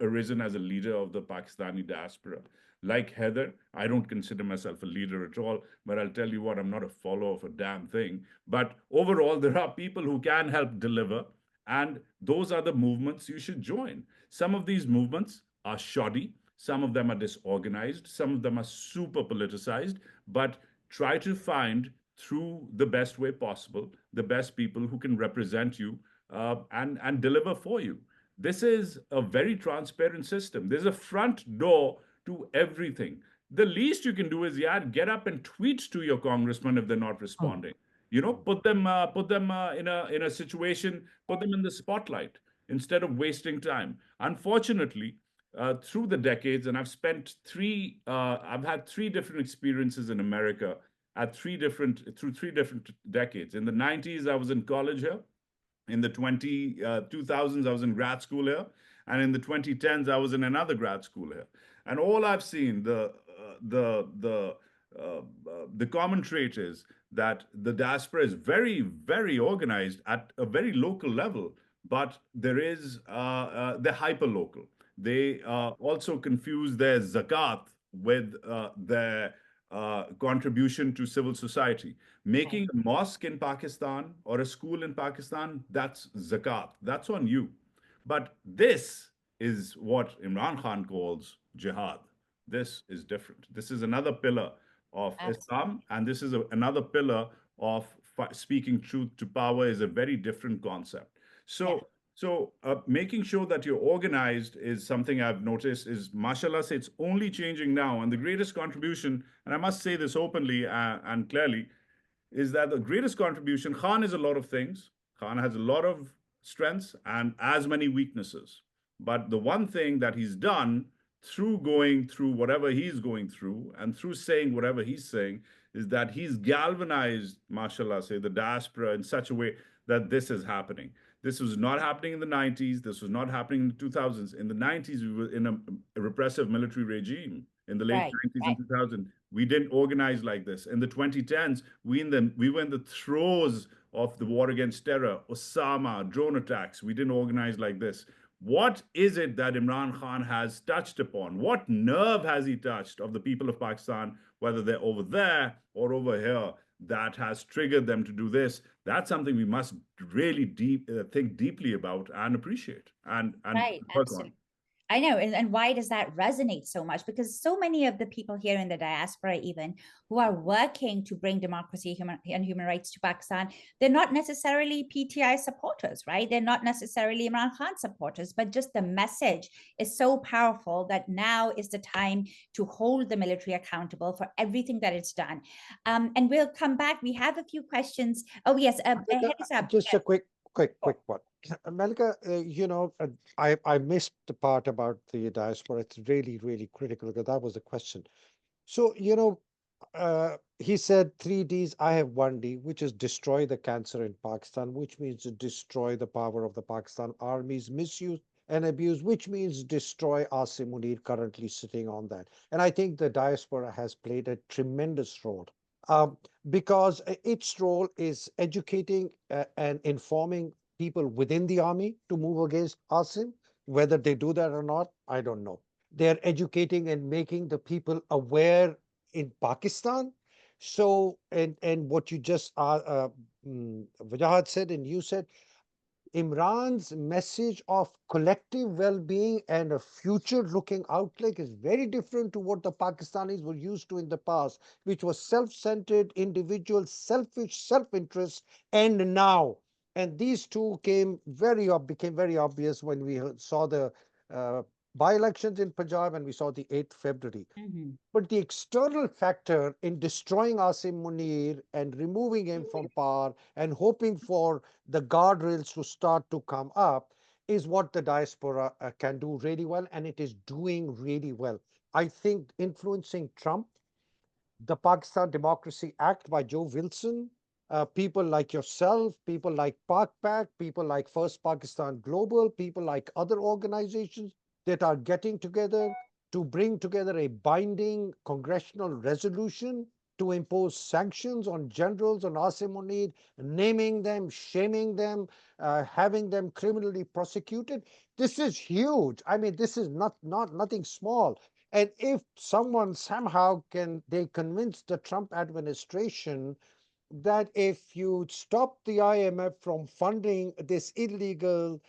arisen as a leader of the Pakistani diaspora. Like Haider, I don't consider myself a leader at all, but I'll tell you what, I'm not a follower of a damn thing. But overall, there are people who can help deliver, and those are the movements you should join. Some of these movements are shoddy, some of them are disorganized, some of them are super politicized, but try to find, through the best way possible, the best people who can represent you and deliver for you. This is a very transparent system. There's a front door to everything. The least you can do is, get up and tweet to your congressman if they're not responding. You know, put them in a situation, put them in the spotlight instead of wasting time. Unfortunately, through the decades, and I've had three different experiences in America through three different decades. In the 90s, I was in college here. In the 2000s, I was in grad school here. And in the 2010s, I was in another grad school here. And all I've seen, the common trait is that the diaspora is very, very organized at a very local level, but they're hyper local. They also confuse their zakat with their contribution to civil society. Making a mosque in Pakistan or a school in Pakistan, that's zakat. That's on you. But this is what Imran Khan calls jihad. This is different. This is another pillar of Islam, and this is another pillar of speaking truth to power is a very different concept. So, making sure that you're organized is something I've noticed is, mashallah, it's only changing now. And the greatest contribution, and I must say this openly and clearly, is that the greatest contribution, Khan is a lot of things. Khan has a lot of strengths and as many weaknesses. But the one thing that he's done through going through whatever he's going through and through saying whatever he's saying is that he's galvanized, mashallah, say the diaspora in such a way that this is happening. This was not happening in the 90s. This was not happening in the 2000s. In the 90s, we were in a repressive military regime. In the late 90s and 2000s, we didn't organize like this. In the 2010s, we were in the throes of the war against terror, Osama, drone attacks. We didn't organize like this. What is it that Imran Khan has touched upon? What nerve has he touched of the people of Pakistan, whether they're over there or over here, that has triggered them to do this? That's something we must really think deeply about and appreciate and work on. I know. And why does that resonate so much? Because so many of the people here in the diaspora, even who are working to bring democracy and human rights to Pakistan, they're not necessarily PTI supporters, right? They're not necessarily Imran Khan supporters, but just the message is so powerful that now is the time to hold the military accountable for everything that it's done. And we'll come back. We have a few questions. Oh, yes. Just a quick one. Malika, I missed the part about the diaspora. It's really, really critical because that was the question. So, he said 3Ds, I have 1D, which is destroy the cancer in Pakistan, which means to destroy the power of the Pakistan army's misuse and abuse, which means destroy Asim Munir currently sitting on that. And I think the diaspora has played a tremendous role. Because its role is educating and informing people within the army to move against Asim. Whether they do that or not, I don't know. They're educating and making the people aware in Pakistan. So, and what you just, Wajahat said and you said, Imran's message of collective well-being and a future-looking outlook is very different to what the Pakistanis were used to in the past, which was self-centered, individual, selfish, self-interest, and now. And these two became very obvious when we saw the by-elections in Punjab and we saw the 8th February. But the external factor in destroying Asim Munir and removing him from power and hoping for the guardrails to start to come up is what the diaspora can do really well, and it is doing really well. I think influencing Trump, the Pakistan Democracy Act by Joe Wilson, people like yourself, people like PakPak, people like First Pakistan Global, people like other organizations that are getting together to bring together a binding congressional resolution to impose sanctions on generals on Asim Munir, naming them, shaming them, having them criminally prosecuted. This is huge. I mean, this is nothing small. And if someone somehow they convince the Trump administration that if you stop the IMF from funding this illegal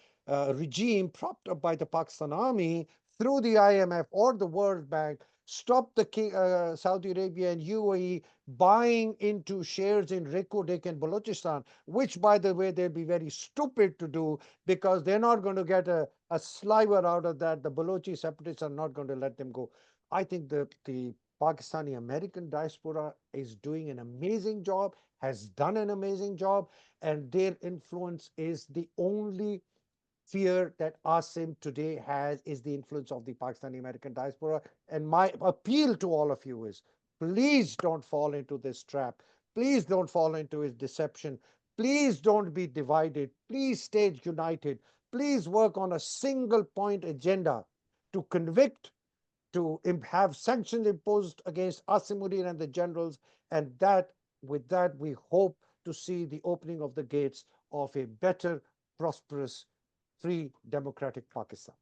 regime propped up by the Pakistan army through the IMF or the World Bank, stop the Saudi Arabia and UAE buying into shares in Reko and Balochistan, which, by the way, they'll be very stupid to do because they're not going to get a sliver out of that. The Balochi separatists are not going to let them go. I think the Pakistani American diaspora is doing an amazing job, has done an amazing job, and their influence is the only fear that Asim today has is the influence of the Pakistani American diaspora. And my appeal to all of you is, please don't fall into this trap. Please don't fall into his deception. Please don't be divided. Please stay united. Please work on a single point agenda to convict, to have sanctions imposed against Asim Munir and the generals, and with that, we hope to see the opening of the gates of a better, prosperous, free, democratic Pakistan.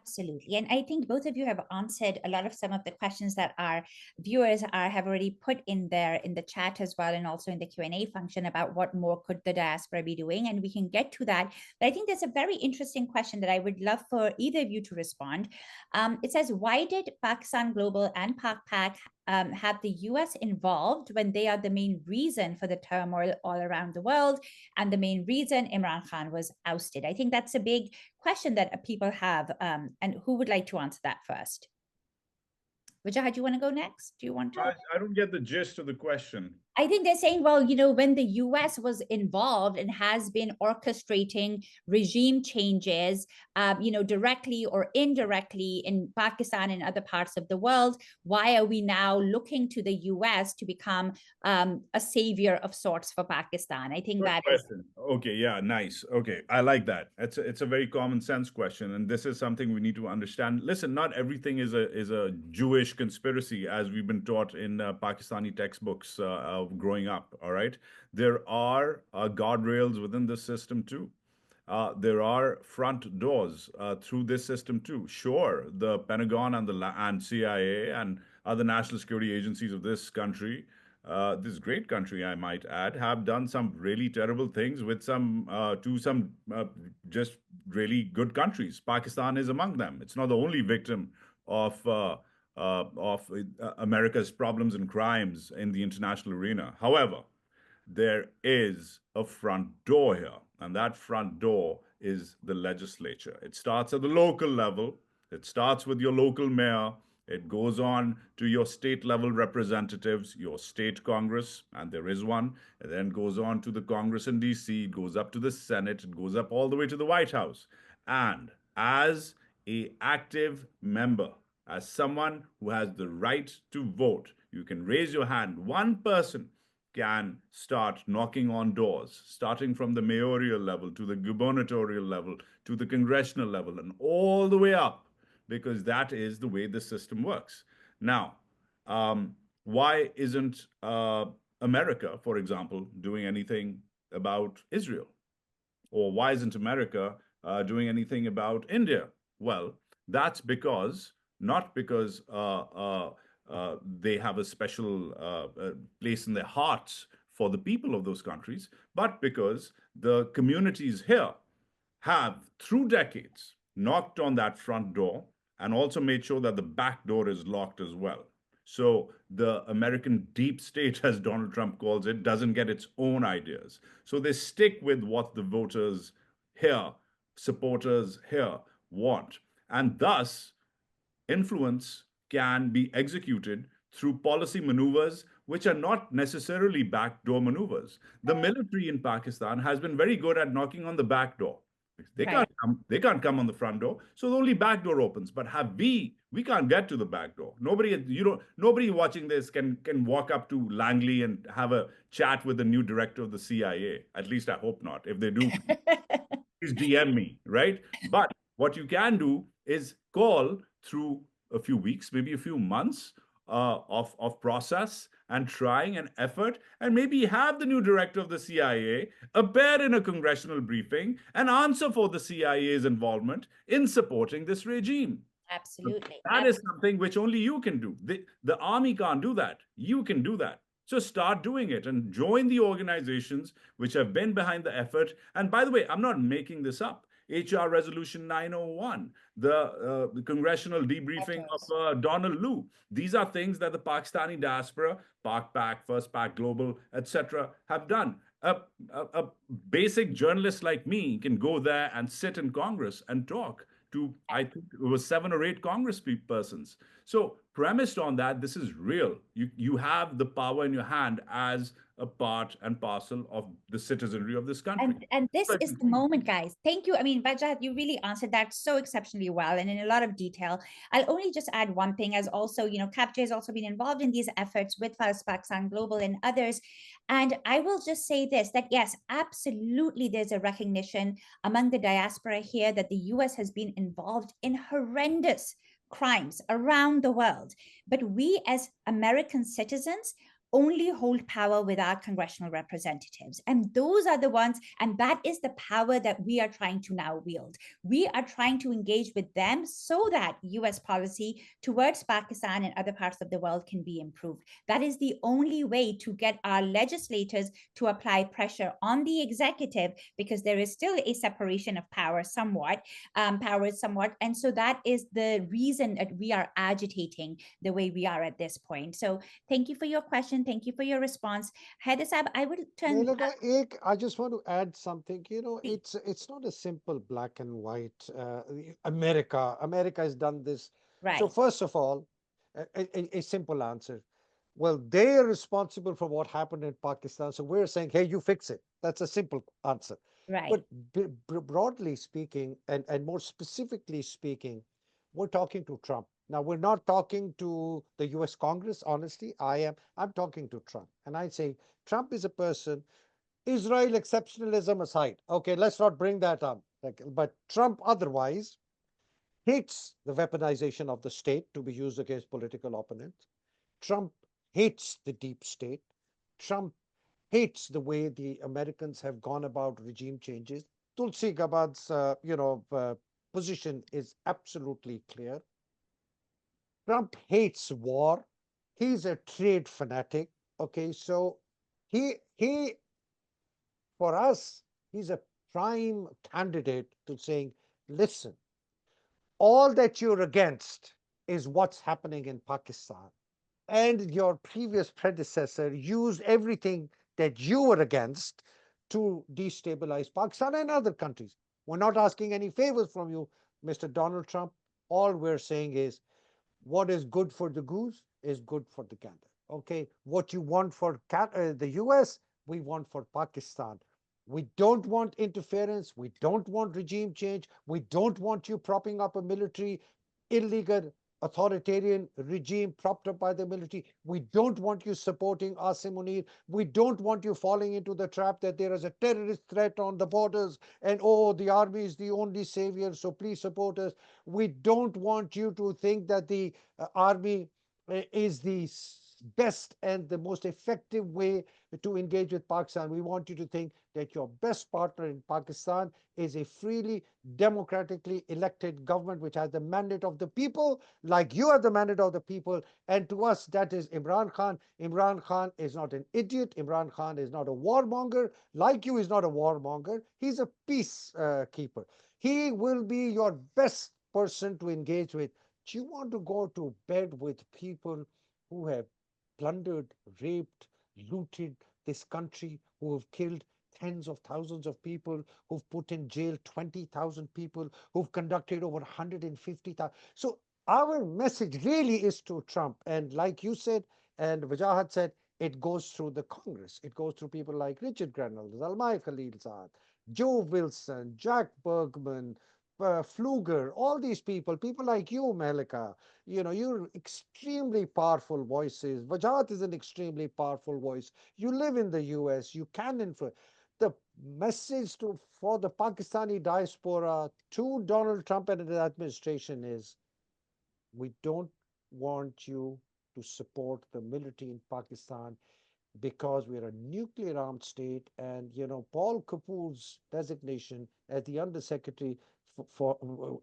Absolutely. And I think both of you have answered a lot of some of the questions that our viewers have already put in there in the chat as well, and also in the Q&A function about what more could the diaspora be doing. And we can get to that. But I think there's a very interesting question that I would love for either of you to respond. It says, why did Pakistan Global and PAC have the US involved when they are the main reason for the turmoil all around the world and the main reason Imran Khan was ousted? I think that's a big question that people have. And who would like to answer that first? Wajahat, do you want to go next? Do you want to? I don't get the gist of the question. I think they're saying, well, when the US was involved and has been orchestrating regime changes, directly or indirectly in Pakistan and other parts of the world, why are we now looking to the US to become a savior of sorts for Pakistan? I think that is. Okay, yeah, nice. Okay, I like that. It's a very common sense question, and this is something we need to understand. Listen, not everything is a Jewish conspiracy, as we've been taught in Pakistani textbooks growing up. All right, there are guardrails within the system too. There are front doors through this system too. Sure, the Pentagon and CIA and other national security agencies of this country, this great country, I might add, have done some really terrible things with some just really good countries. Pakistan is among them. It's not the only victim of America's problems and crimes in the international arena. However, there is a front door here, and that front door is the legislature. It starts at the local level. It starts with your local mayor. It goes on to your state level representatives, your state Congress, and there is one. It then goes on to the Congress in DC. It goes up to the Senate. It goes up all the way to the White House. And as an active member, as someone who has the right to vote, you can raise your hand. One person can start knocking on doors, starting from the mayoral level to the gubernatorial level to the congressional level and all the way up, because that is the way the system works. Now, why isn't America, for example, doing anything about Israel? Or why isn't America doing anything about India? Well, that's not because they have a special place in their hearts for the people of those countries, but because the communities here have, through decades, knocked on that front door and also made sure that the back door is locked as well. So the American deep state, as Donald Trump calls it, doesn't get its own ideas. So they stick with what the voters here, supporters here want. And thus, influence can be executed through policy maneuvers, which are not necessarily backdoor maneuvers. The military in Pakistan has been very good at knocking on the back door. They can't come on the front door, so the only back door opens. But we can't get to the back door. Nobody watching this can walk up to Langley and have a chat with the new director of the CIA. At least I hope not. If they do, please DM me, right? But what you can do is call through a few weeks, maybe a few months of process and trying an effort, and maybe have the new director of the CIA appear in a congressional briefing and answer for the CIA's involvement in supporting this regime. Absolutely. So that is something which only you can do. The army can't do that. You can do that. So start doing it and join the organizations which have been behind the effort. And by the way, I'm not making this up. HR Resolution 901, the congressional debriefing of Donald Lu. These are things that the Pakistani diaspora, PAC, First PAC Global, etc., have done. A basic journalist like me can go there and sit in Congress and talk to, I think it was 7 or 8 Congress persons. So premised on that, this is real. You have the power in your hand as a part and parcel of the citizenry of this country. And this is the moment, guys. Thank you. I mean, Wajahat, you really answered that so exceptionally well and in a lot of detail. I'll only just add one thing, as also, CAPJ has also been involved in these efforts with First Pakistan Global and others. And I will just say this, that yes, absolutely, there's a recognition among the diaspora here that the US has been involved in horrendous crimes around the world. But we as American citizens only hold power with our congressional representatives. And those are the ones, and that is the power that we are trying to now wield. We are trying to engage with them so that US policy towards Pakistan and other parts of the world can be improved. That is the only way to get our legislators to apply pressure on the executive, because there is still a separation of power somewhat, and so that is the reason that we are agitating the way we are at this point. So thank you for your question. Thank you for your response. Haider Saab, I would turn. I just want to add something. It's not a simple black and white. America has done this. Right. So first of all, a simple answer. Well, they are responsible for what happened in Pakistan. So we're saying, hey, you fix it. That's a simple answer. Right. But broadly speaking, and more specifically speaking, we're talking to Trump. Now, we're not talking to the US Congress, honestly. I'm talking to Trump. And I say, Trump is a person, Israel exceptionalism aside. Okay, let's not bring that up. But Trump otherwise hates the weaponization of the state to be used against political opponents. Trump hates the deep state. Trump hates the way the Americans have gone about regime changes. Tulsi Gabbard's, position is absolutely clear. Trump hates war. He's a trade fanatic. Okay, so he for us, he's a prime candidate to saying, listen, all that you're against is what's happening in Pakistan. And your previous predecessor used everything that you were against to destabilize Pakistan and other countries. We're not asking any favors from you, Mr. Donald Trump. All we're saying is what is good for the goose is good for the gander. Okay, what you want for the US, we want for Pakistan. We don't want interference. We don't want regime change. We don't want you propping up a military, illegal, authoritarian regime propped up by the military. We don't want you supporting Asim Munir. We don't want you falling into the trap that there is a terrorist threat on the borders and, oh, the army is the only savior, so please support us. We don't want you to think that the army is the best and the most effective way to engage with Pakistan. We want you to think that your best partner in Pakistan is a freely, democratically elected government which has the mandate of the people, like you are the mandate of the people. And to us, that is Imran Khan. Imran Khan is not an idiot. Imran Khan is not a warmonger. Like you, is not a warmonger. He's a peacekeeper. He will be your best person to engage with. Do you want to go to bed with people who have plundered, raped, looted this country, who have killed tens of thousands of people, who've put in jail 20,000 people, who've conducted over 150,000? So our message really is to Trump. And like you said, and Wajahat said, it goes through the Congress. It goes through people like Richard Grenell, Zalmay Khalilzad, Joe Wilson, Jack Bergman, Pfluger, all these people like you, Melika, you're extremely powerful voices. Wajahat is an extremely powerful voice. You live in the US, you can influence. The message for the Pakistani diaspora to Donald Trump and his administration is, we don't want you to support the military in Pakistan because we're a nuclear armed state. And, Paul Kapoor's designation as the undersecretary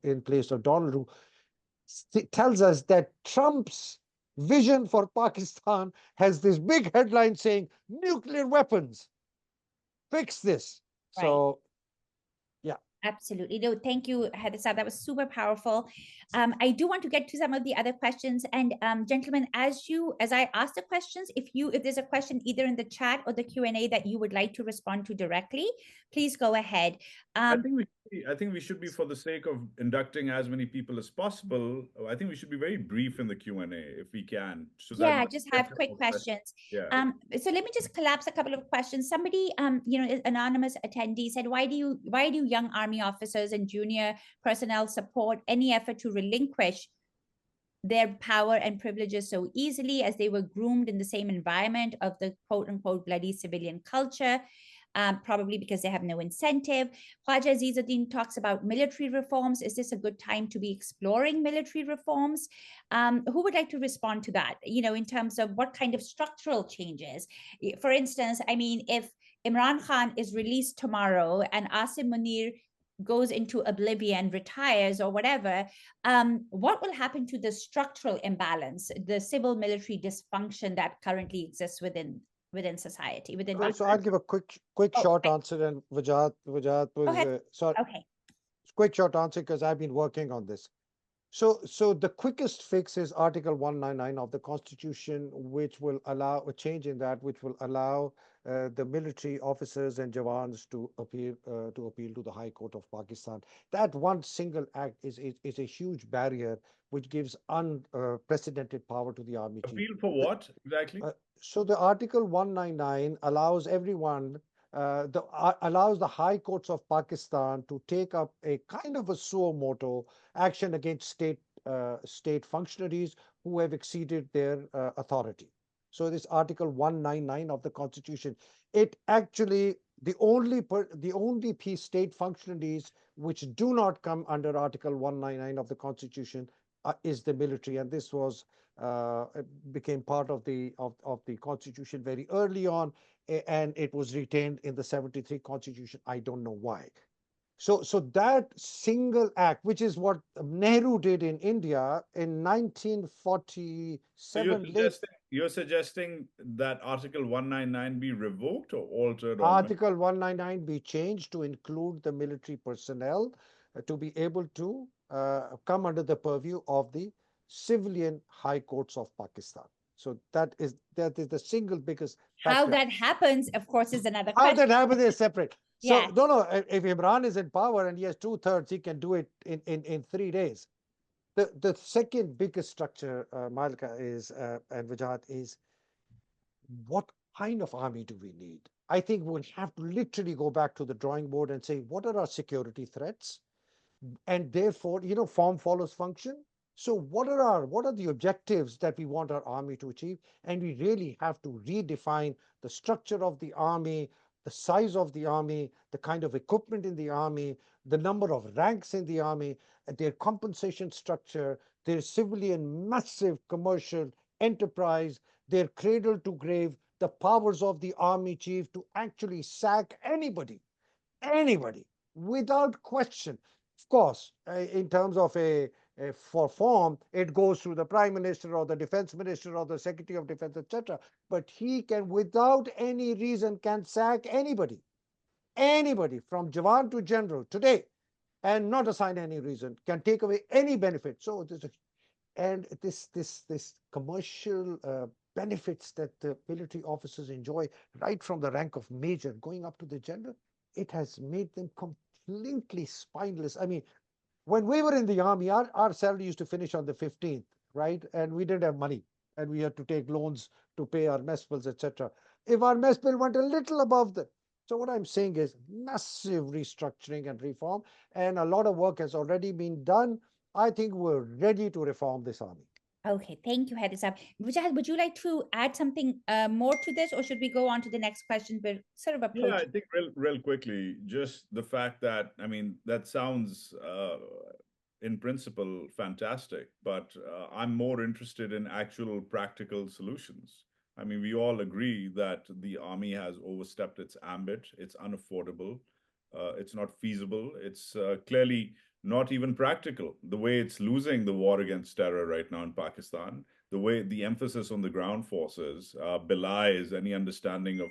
in place of Donald, who tells us that Trump's vision for Pakistan has this big headline saying nuclear weapons, fix this. Right. So absolutely. No, thank you, Haider Saab. That was super powerful. I do want to get to some of the other questions. And gentlemen, as I ask the questions, if there's a question either in the chat or the Q&A that you would like to respond to directly, please go ahead. I think we should be, for the sake of inducting as many people as possible, I think we should be very brief in the Q&A if we can. So just have quick questions. Yeah. So let me just collapse a couple of questions. Somebody, an anonymous attendee said, why do young Army officers and junior personnel support any effort to relinquish their power and privileges so easily, as they were groomed in the same environment of the quote unquote bloody civilian culture? probably because they have no incentive. Khwaja Azizuddin talks about military reforms. Is this a good time to be exploring military reforms? Who would like to respond to that, in terms of what kind of structural changes? For instance, I mean, if Imran Khan is released tomorrow and Asim Munir goes into oblivion, retires or whatever, what will happen to the structural imbalance, the civil military dysfunction that currently exists within society, within So I'll give a quick short answer, and Wajahat was sorry. Okay. Quick short answer, because I've been working on this. So the quickest fix is Article 199 of the Constitution, which will allow a change in that, which will allow the military officers and jawans to appeal to the High Court of Pakistan. That one single act is a huge barrier, which gives unprecedented power to the army chief. Appeal for what exactly? So the Article 199 allows everyone, allows the high courts of Pakistan to take up a kind of a suo motu action against state functionaries who have exceeded their authority. So this Article 199 of the Constitution, it actually, the only piece state functionaries which do not come under Article 199 of the Constitution is the military, and this was became part of the Constitution very early on, and it was retained in the 73 Constitution. I don't know why. So that single act, which is what Nehru did in India in 1947. So you're suggesting that Article 199 be revoked or altered? Article 199 be changed to include the military personnel to be able to come under the purview of the civilian high courts of Pakistan. So that is the single biggest factor. How that happens, of course, is another question. How that happens is separate. So Yeah. no, if Imran is in power and he has 2/3, he can do it in 3 days. The second biggest structure, Malika, is and Wajahat, is what kind of army do we need? I think we'll have to literally go back to the drawing board and say, what are our security threats? And therefore, form follows function. So what are the objectives that we want our army to achieve? And we really have to redefine the structure of the army, the size of the army, the kind of equipment in the army, the number of ranks in the army, their compensation structure, their civilian massive commercial enterprise, their cradle to grave, the powers of the army chief to actually sack anybody, without question. Of course, in terms of for form, it goes through the Prime Minister or the Defense Minister or the Secretary of Defense, etc. But he can, without any reason, can sack anybody from Jawan to General today, and not assign any reason, can take away any benefit. So this commercial benefits that the military officers enjoy, right from the rank of major going up to the general, it has made them completely spineless. I mean, when we were in the army, our salary used to finish on the 15th, right? And we didn't have money, and we had to take loans to pay our mess bills, etc. If our mess bill went a little above the... So what I'm saying is massive restructuring and reform, and a lot of work has already been done. I think we're ready to reform this army. Okay, thank you, Haider Saab. Wajahat, would you like to add something more to this, or should we go on to the next question? We're sort of approaching. Yeah, I think real quickly, just the fact that, I mean, that sounds in principle fantastic, but I'm more interested in actual practical solutions. I mean, we all agree that the army has overstepped its ambit. It's unaffordable. It's not feasible. It's clearly not even practical. The way it's losing the war against terror right now in Pakistan, the way the emphasis on the ground forces belies any understanding of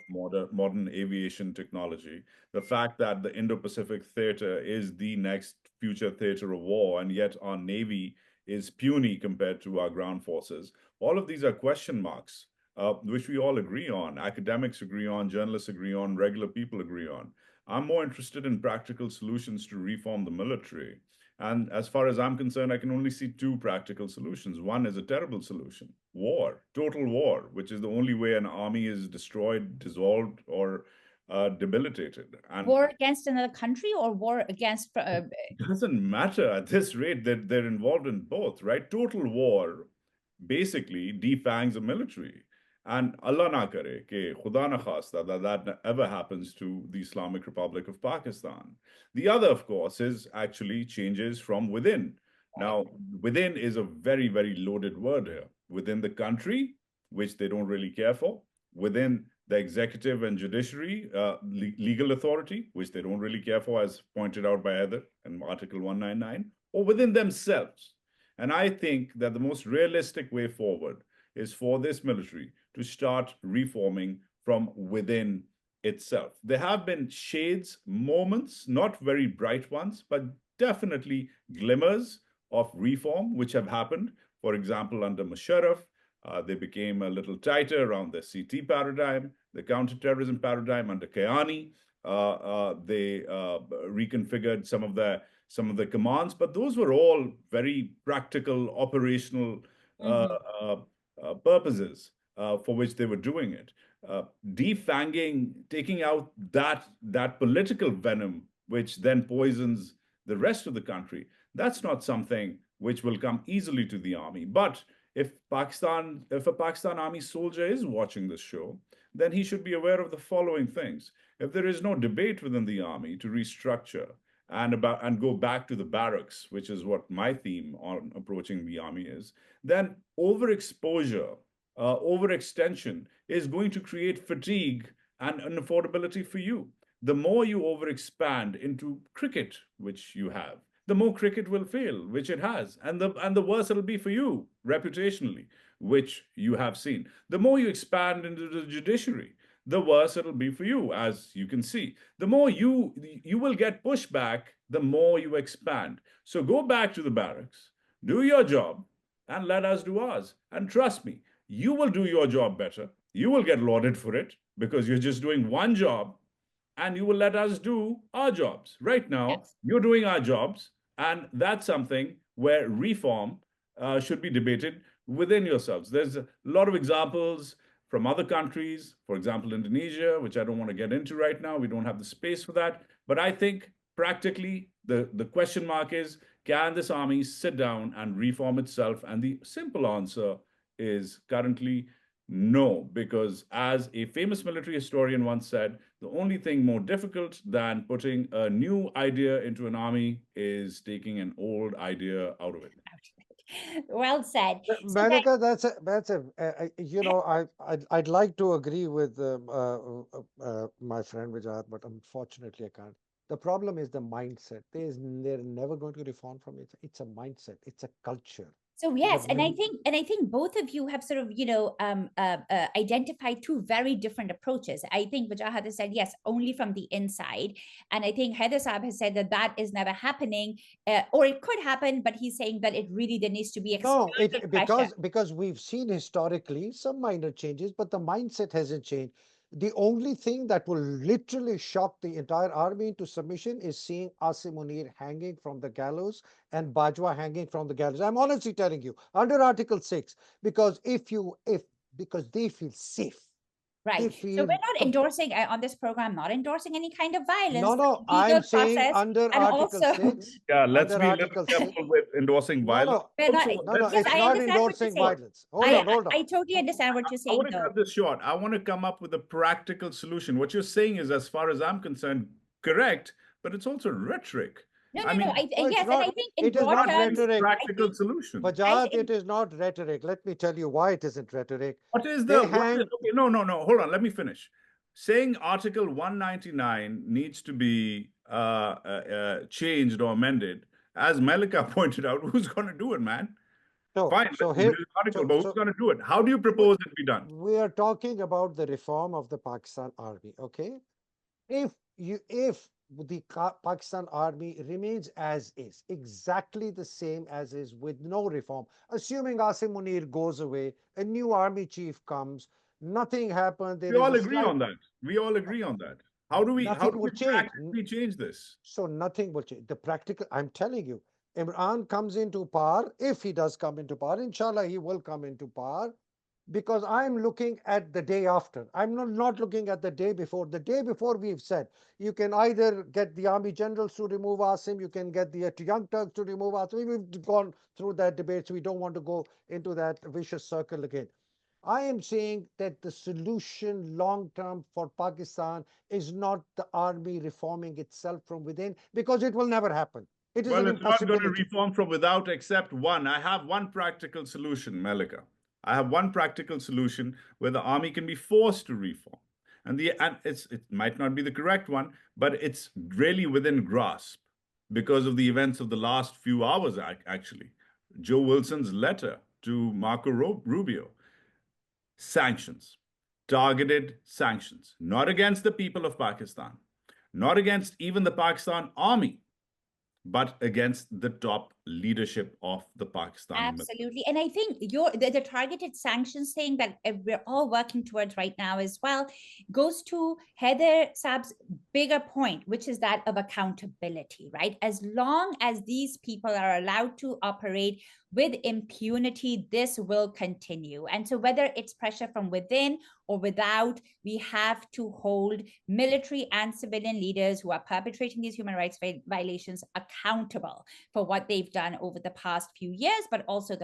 modern aviation technology. The fact that the Indo-Pacific theater is the next future theater of war, and yet our Navy is puny compared to our ground forces. All of these are question marks, which we all agree on. Academics agree on, journalists agree on, regular people agree on. I'm more interested in practical solutions to reform the military. And as far as I'm concerned, I can only see two practical solutions. One is a terrible solution: war, total war, which is the only way an army is destroyed, dissolved, or debilitated. And war against another country or war against... it doesn't matter at this rate that they're involved in both, right? Total war basically defangs a military. And Allah na kare, ke khuda na khasta, that ever happens to the Islamic Republic of Pakistan. The other, of course, is actually changes from within. Now, within is a very, very loaded word here. Within the country, which they don't really care for, within the executive and judiciary, legal authority, which they don't really care for, as pointed out by Heather in Article 199, or within themselves. And I think that the most realistic way forward is for this military to start reforming from within itself. There have been shades, moments, not very bright ones, but definitely glimmers of reform which have happened. For example, under Musharraf, they became a little tighter around the CT paradigm, the counterterrorism paradigm under Kayani. They reconfigured some of the commands, but those were all very practical, operational purposes for which they were doing it. Defanging, taking out that political venom, which then poisons the rest of the country, that's not something which will come easily to the army. But if a Pakistan army soldier is watching this show, then he should be aware of the following things. If there is no debate within the army to restructure and go back to the barracks, which is what my theme on approaching the army is, then overexposure, overextension is going to create fatigue and unaffordability for you. The more you overexpand into cricket, which you have, the more cricket will fail, which it has, and the worse it'll be for you reputationally, which you have seen. The more you expand into the judiciary, the worse it'll be for you, as you can see. The more you will get pushback, the more you expand. So go back to the barracks, do your job, and let us do ours. And trust me, you will do your job better. You will get lauded for it because you're just doing one job, and you will let us do our jobs. Right now, Yes. you're doing our jobs, and that's something where reform should be debated within yourselves. There's a lot of examples from other countries, for example, Indonesia, which I don't want to get into right now. We don't have the space for that. But I think practically the question mark is, can this army sit down and reform itself? And the simple answer is currently no, because as a famous military historian once said, the only thing more difficult than putting a new idea into an army is taking an old idea out of it. Well said. So Manika, I'd like to agree with my friend Wajahat, but unfortunately I can't. The problem is the mindset. They're never going to reform from it. It's a mindset. It's a culture. So yes, and I think both of you have sort of identified two very different approaches. I think Wajahat has said yes, only from the inside, and I think Haider Saab has said that is never happening, or it could happen, but he's saying that it really there needs to be external pressure. Because we've seen historically some minor changes, but the mindset hasn't changed. The only thing that will literally shock the entire army into submission is seeing Asim Munir hanging from the gallows and Bajwa hanging from the gallows. I'm honestly telling you, under Article 6, because because they feel safe. Right. So we're not endorsing on this program, not endorsing any kind of violence. No, I'm saying under Article 6. Yeah, let's be a little careful with endorsing violence. No, it's not endorsing violence. Hold on. I totally understand what you're saying. I want to cut this short. I want to come up with a practical solution. What you're saying is, as far as I'm concerned, correct, but it's also rhetoric. I think in it is not rhetoric. Practical solution. Wajahat, it is not rhetoric. Let me tell you why it isn't rhetoric. What is the? No. Hold on. Let me finish. Saying Article 199 needs to be changed or amended, as Malika pointed out, who's going to do it, man? Fine. So here's an article, but who's going to do it? How do you propose it be done? We are talking about the reform of the Pakistan army. Okay, if the Pakistan army remains as is, exactly the same as is with no reform, assuming Asim Munir goes away, a new army chief comes, nothing happened. We all agree on that. We all agree on that. How do we practically change this? So nothing will change. The practical, I'm telling you, Imran comes into power, if he does come into power, inshallah he will come into power, because I'm looking at the day after. I'm not looking at the day before. The day before, we've said, you can either get the army generals to remove Asim, you can get the Young Turks to remove Asim. We've gone through that debate, so we don't want to go into that vicious circle again. I am saying that the solution long-term for Pakistan is not the army reforming itself from within, because it will never happen. It is Well, an it's not going to impossibility. reform from without, except one. I have one practical solution, Malika. I have one practical solution where the army can be forced to reform. And it might not be the correct one, but it's really within grasp because of the events of the last few hours, actually. Joe Wilson's letter to Marco Rubio. Sanctions, targeted sanctions, not against the people of Pakistan, not against even the Pakistan army, but against the top leadership of the Pakistani military. Absolutely. And I think the targeted sanctions thing that we're all working towards right now as well goes to Haider Saab's bigger point, which is that of accountability, right? As long as these people are allowed to operate with impunity, this will continue. And so whether it's pressure from within or without, we have to hold military and civilian leaders who are perpetrating these human rights violations accountable for what they've done over the past few years, but also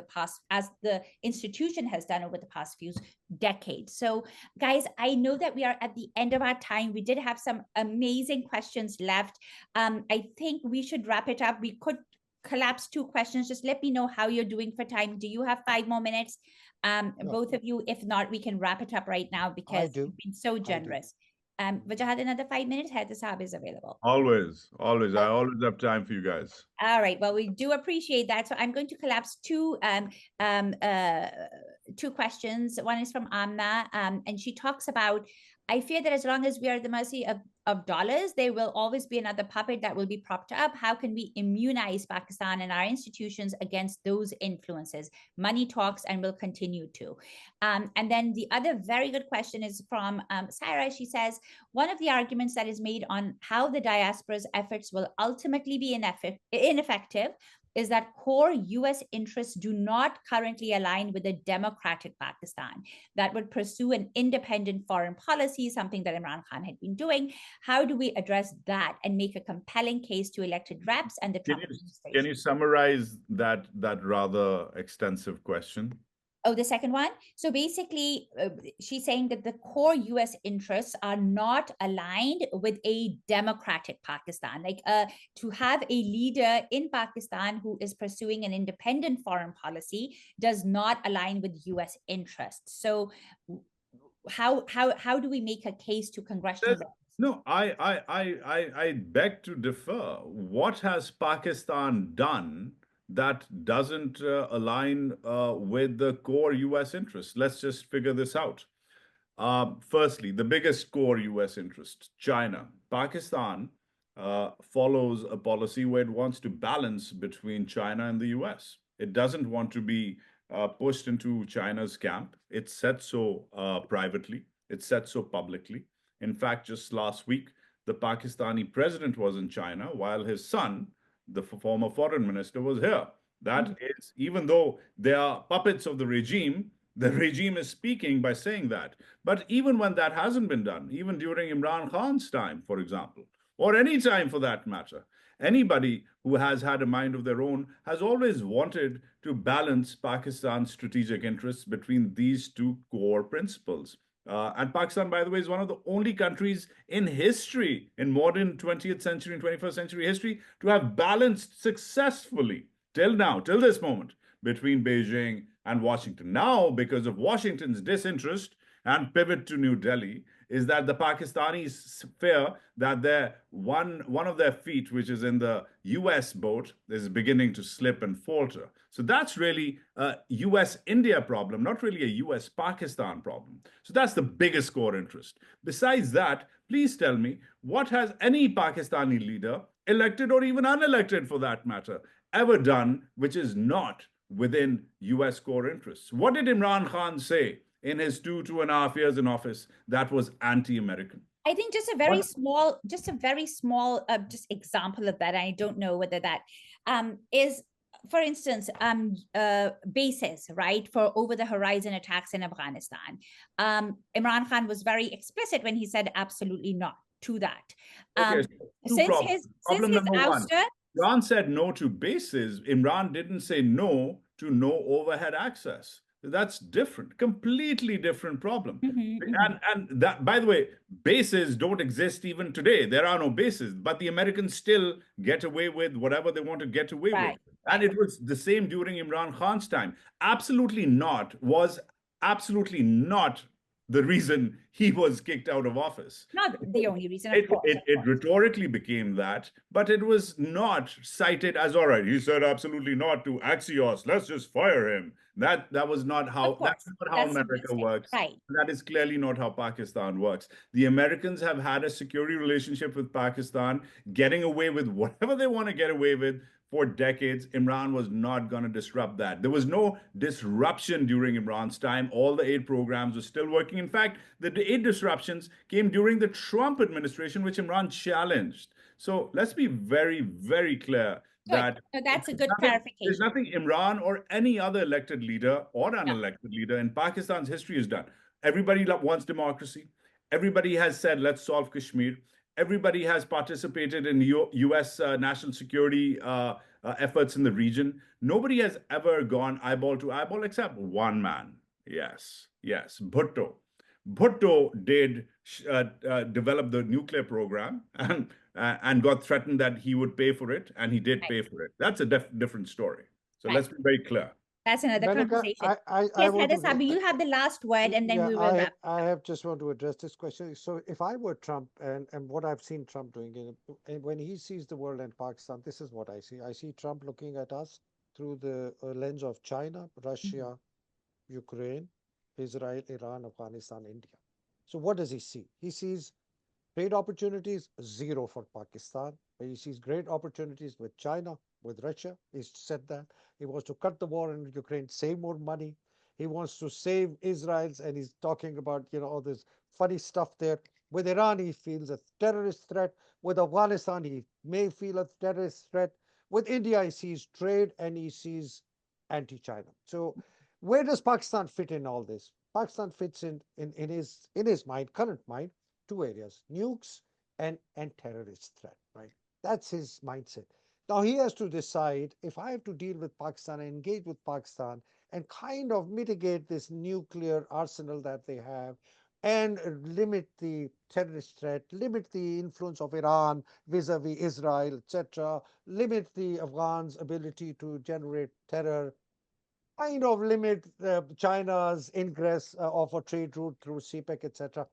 as the institution has done over the past few decades. So guys, I know that we are at the end of our time. We did have some amazing questions left. I think we should wrap it up. We could collapse 2 questions. Just let me know how you're doing for time. Do you have 5 more minutes? No. Both of you. If not, we can wrap it up right now because you've been so generous. Wajahat, another 5 minutes. Haider Saab is available. Always. I always have time for you guys. All right. Well, we do appreciate that. So I'm going to collapse 2 questions. One is from Amna, and she talks about, I fear that as long as we are at the mercy of dollars, there will always be another puppet that will be propped up. How can we immunize Pakistan and our institutions against those influences? Money talks and will continue to. And then the other very good question is from Saira. She says, one of the arguments that is made on how the diaspora's efforts will ultimately be ineffective is that core US interests do not currently align with a democratic Pakistan that would pursue an independent foreign policy, something that Imran Khan had been doing. How do we address that and make a compelling case to elected reps and the Trump administration? Can you summarize that rather extensive question? Oh, the second one. So basically, she's saying that the core US interests are not aligned with a democratic Pakistan. Like to have a leader in Pakistan who is pursuing an independent foreign policy does not align with US interests. So how do we make a case to congressional reps? No, I beg to differ. What has Pakistan done that doesn't align with the core US interests? Let's just figure this out. Firstly, the biggest core US interest, China. Pakistan follows a policy where it wants to balance between China and the US. It doesn't want to be pushed into China's camp. It said so privately. It said so publicly. In fact, just last week, the Pakistani president was in China while his son, the former foreign minister, was here. That is, even though they are puppets of the regime is speaking by saying that. But even when that hasn't been done, even during Imran Khan's time, for example, or any time for that matter, anybody who has had a mind of their own has always wanted to balance Pakistan's strategic interests between these 2 core principles. And Pakistan, by the way, is one of the only countries in history, in modern 20th century and 21st century history, to have balanced successfully till now, till this moment, between Beijing and Washington. Now, because of Washington's disinterest and pivot to New Delhi, is that the Pakistanis fear that one of their feet, which is in the US boat, is beginning to slip and falter. So that's really a US-India problem, not really a US-Pakistan problem. So that's the biggest core interest. Besides that, please tell me, what has any Pakistani leader, elected or even unelected for that matter, ever done which is not within US core interests? What did Imran Khan say in his 2.5 years in office that was anti-American? I think just a very small example of that. I don't know whether that is, for instance, bases, right, for over-the-horizon attacks in Afghanistan. Imran Khan was very explicit when he said absolutely not to that. Okay, Since his ouster, Imran said no to bases. Imran didn't say no to no overhead access. That's different, completely different problem. Mm-hmm, And that, by the way, bases don't exist even today. There are no bases, but the Americans still get away with whatever they want to get away with. right, And right. it was the same during Imran Khan's time. Absolutely not, was absolutely not the reason he was kicked out of office. Not the only reason, of It, course, it, of it course. rhetorically became that, but it was not cited as, all right, he said absolutely not to Axios, let's just fire him. That was not Of how, that's course, not how that's America simplistic, works. right? That is clearly not how Pakistan works. The Americans have had a security relationship with Pakistan, getting away with whatever they want to get away with for decades. Imran was not going to disrupt that. There was no disruption during Imran's time. All the aid programs were still working. In fact, the aid disruptions came during the Trump administration, which Imran challenged. So let's be very, very clear Good. that So that's a good there's clarification. nothing Imran or any other elected leader or Yeah. unelected leader in Pakistan's history has done. Everybody wants democracy. Everybody has said, let's solve Kashmir. Everybody has participated in U.S. National security efforts in the region. Nobody has ever gone eyeball to eyeball except one man. Yes, yes, Bhutto. Bhutto did develop the nuclear program and got threatened that he would pay for it, and he did Right, pay for it. That's a different story. So right. let's be very clear. That's another Melika, conversation. I Yes, want Haider to, Sabi, you have the last word, and then yeah, we will wrap. I have just want to address this question. So if I were Trump and what I've seen Trump doing, and when he sees the world and Pakistan, this is what I see. I see Trump looking at us through the lens of China, Mhm. Russia, Ukraine, Israel, Iran, Afghanistan, India. So what does he see? He sees trade opportunities, zero for Pakistan. But he sees great opportunities with China, with Russia. He's said that. He wants to cut the war in Ukraine, save more money. He wants to save Israel's, and he's talking about, all this funny stuff there. With Iran, he feels a terrorist threat. With Afghanistan, he may feel a terrorist threat. With India, he sees trade and he sees anti-China. So where does Pakistan fit in all this? Pakistan fits in his mind, current mind, two areas: nukes and terrorist threat, right? That's his mindset. Now he has to decide, if I have to deal with Pakistan and engage with Pakistan and kind of mitigate this nuclear arsenal that they have and limit the terrorist threat, limit the influence of Iran vis-a-vis Israel, etc., limit the Afghans' ability to generate terror, kind of limit China's ingress of a trade route through CPEC, etc.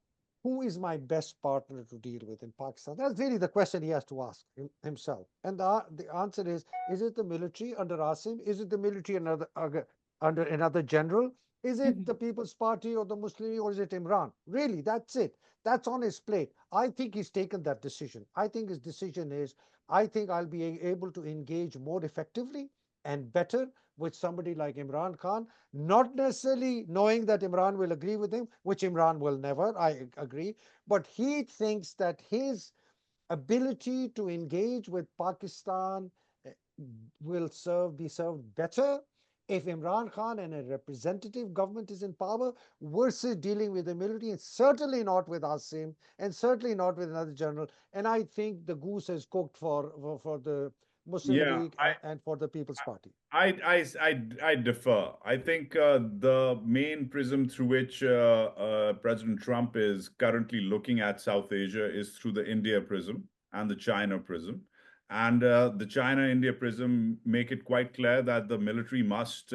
Who is my best partner to deal with in Pakistan? That's really the question he has to ask himself. And the answer is it the military under Asim? Is it the military under another general? Is it Mhm. the People's Party or the Muslim League, or is it Imran? Really, that's it. That's on his plate. I think he's taken that decision. I think his decision is, I think I'll be able to engage more effectively and better with somebody like Imran Khan, not necessarily knowing that Imran will agree with him, which Imran will never, I agree, but he thinks that his ability to engage with Pakistan eh, will be served better if Imran Khan and a representative government is in power versus dealing with the military, and certainly not with Asim, and certainly not with another general. And I think the goose is cooked for the Muslim Yeah, League and for the People's Party. I defer. I think the main prism through which President Trump is currently looking at South Asia is through the India prism and the China prism. And the China-India prism make it quite clear that the military must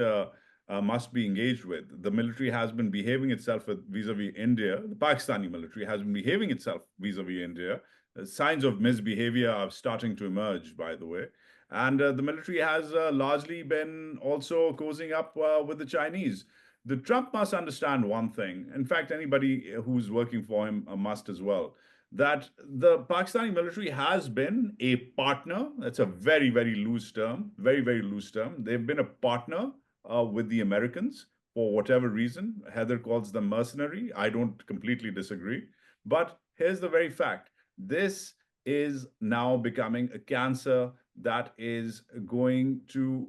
be engaged with. The military has been behaving itself vis-a-vis India. The Pakistani military has been behaving itself vis-a-vis India. Signs of misbehavior are starting to emerge, by the way. And the military has largely been also cozying up with the Chinese. The Trump must understand one thing. In fact, anybody who's working for him must as well. That the Pakistani military has been a partner. That's a very, very loose term, very, very loose term. They've been a partner with the Americans for whatever reason. Heather calls them mercenary. I don't completely disagree. But here's the very fact: this is now becoming a cancer that is going to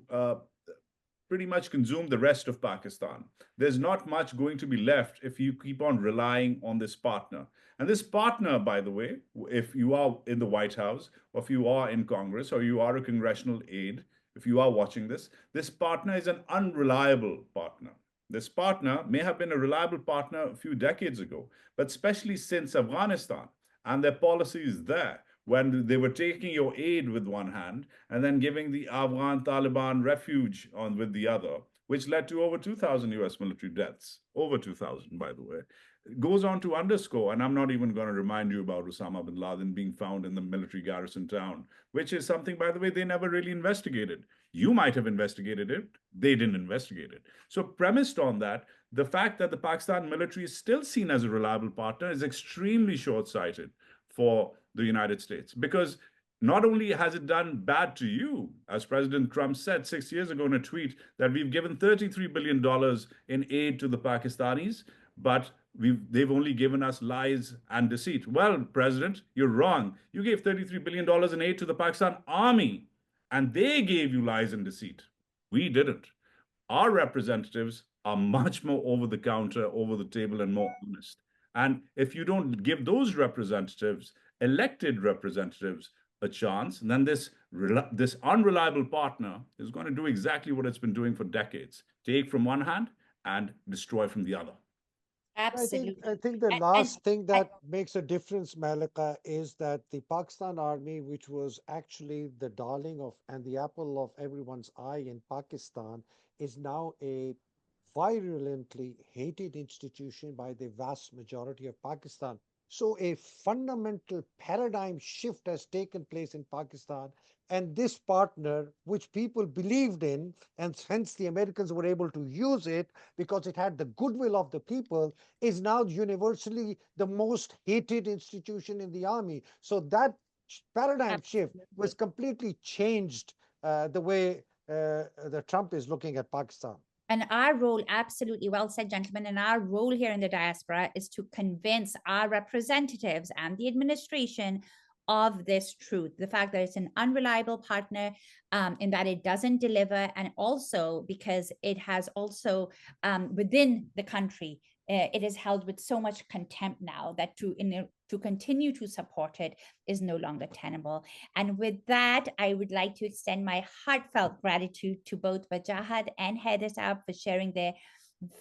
pretty much consume the rest of Pakistan. There's not much going to be left if you keep on relying on this partner. And this partner, by the way, if you are in the White House, or if you are in Congress, or you are a congressional aide, if you are watching this, this partner is an unreliable partner. This partner may have been a reliable partner a few decades ago, but especially since Afghanistan and their policies there, when they were taking your aid with one hand and then giving the Afghan Taliban refuge on with the other, which led to over 2,000 US military deaths, over 2,000, by the way, goes on to underscore, and I'm not even going to remind you about Osama bin Laden being found in the military garrison town, which is something, by the way, they never really investigated. You might have investigated it. They didn't investigate it. So premised on that, the fact that the Pakistan military is still seen as a reliable partner is extremely short-sighted for the United States, because not only has it done bad to you, as President Trump said 6 years ago in a tweet that we've given $33 billion in aid to the Pakistanis, but they've only given us lies and deceit. Well, President, you're wrong. You gave $33 billion in aid to the Pakistan army, and they gave you lies and deceit. We didn't. Our representatives are much more over the counter, over the table, and more honest. And if you don't give those representatives, elected representatives, a chance, then this unreliable partner is going to do exactly what it's been doing for decades: take from one hand and destroy from the other. Absolutely. I think the last thing that makes a difference, Malika, is that the Pakistan army, which was actually the darling of and the apple of everyone's eye in Pakistan, is now a virulently hated institution by the vast majority of Pakistan. So a fundamental paradigm shift has taken place in Pakistan, and this partner, which people believed in, and hence the Americans were able to use it because it had the goodwill of the people, is now universally the most hated institution in the army. So that paradigm shift was completely changed the way the Trump is looking at Pakistan. And our role, absolutely well said, gentlemen, and our role here in the diaspora is to convince our representatives and the administration of this truth, the fact that it's an unreliable partner, in that it doesn't deliver, and also because it has also within the country, it is held with so much contempt now that to continue to support it is no longer tenable. And with that, I would like to extend my heartfelt gratitude to both Wajahat and Haider for sharing their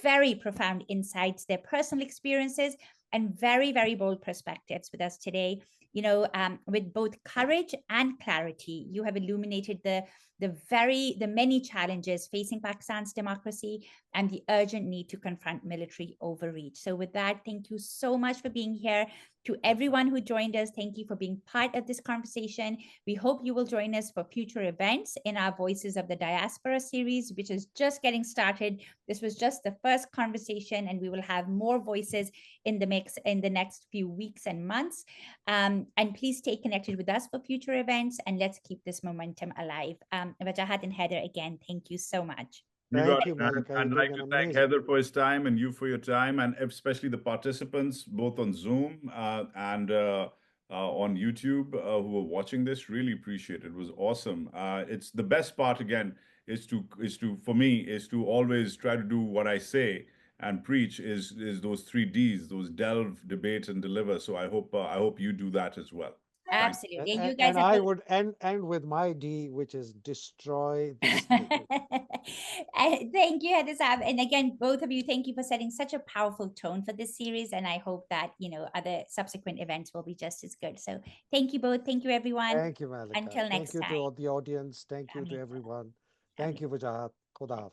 very profound insights, their personal experiences, and very, very bold perspectives with us today. You know, with both courage and clarity, you have illuminated the many challenges facing Pakistan's democracy and the urgent need to confront military overreach. So with that, thank you so much for being here. To everyone who joined us, thank you for being part of this conversation. We hope you will join us for future events in our Voices of the Diaspora series, which is just getting started. This was just the first conversation, and we will have more voices in the mix in the next few weeks and months. And please stay connected with us for future events, and let's keep this momentum alive. Wajahat and Haider, again, thank you so much. Thank you, Malika. I'd like to thank Haider for his time and you for your time, and especially the participants, both on Zoom and on YouTube who were watching this. Really appreciate it. It was awesome. It's the best part, again, is to for me is to always try to do what I say and preach is those 3 Ds, those delve, debate, and deliver. So I hope you do that as well. Absolutely. And, you guys I would end with my D, which is destroy the state. Thank you, Haider Saab. And again, both of you, thank you for setting such a powerful tone for this series. And I hope that, you know, other subsequent events will be just as good. So thank you both. Thank you, everyone. Thank you, Malika. Until next time. Thank you to all the audience. Thank you to everyone. Thank you, Wajahat. Khuda Hafiz.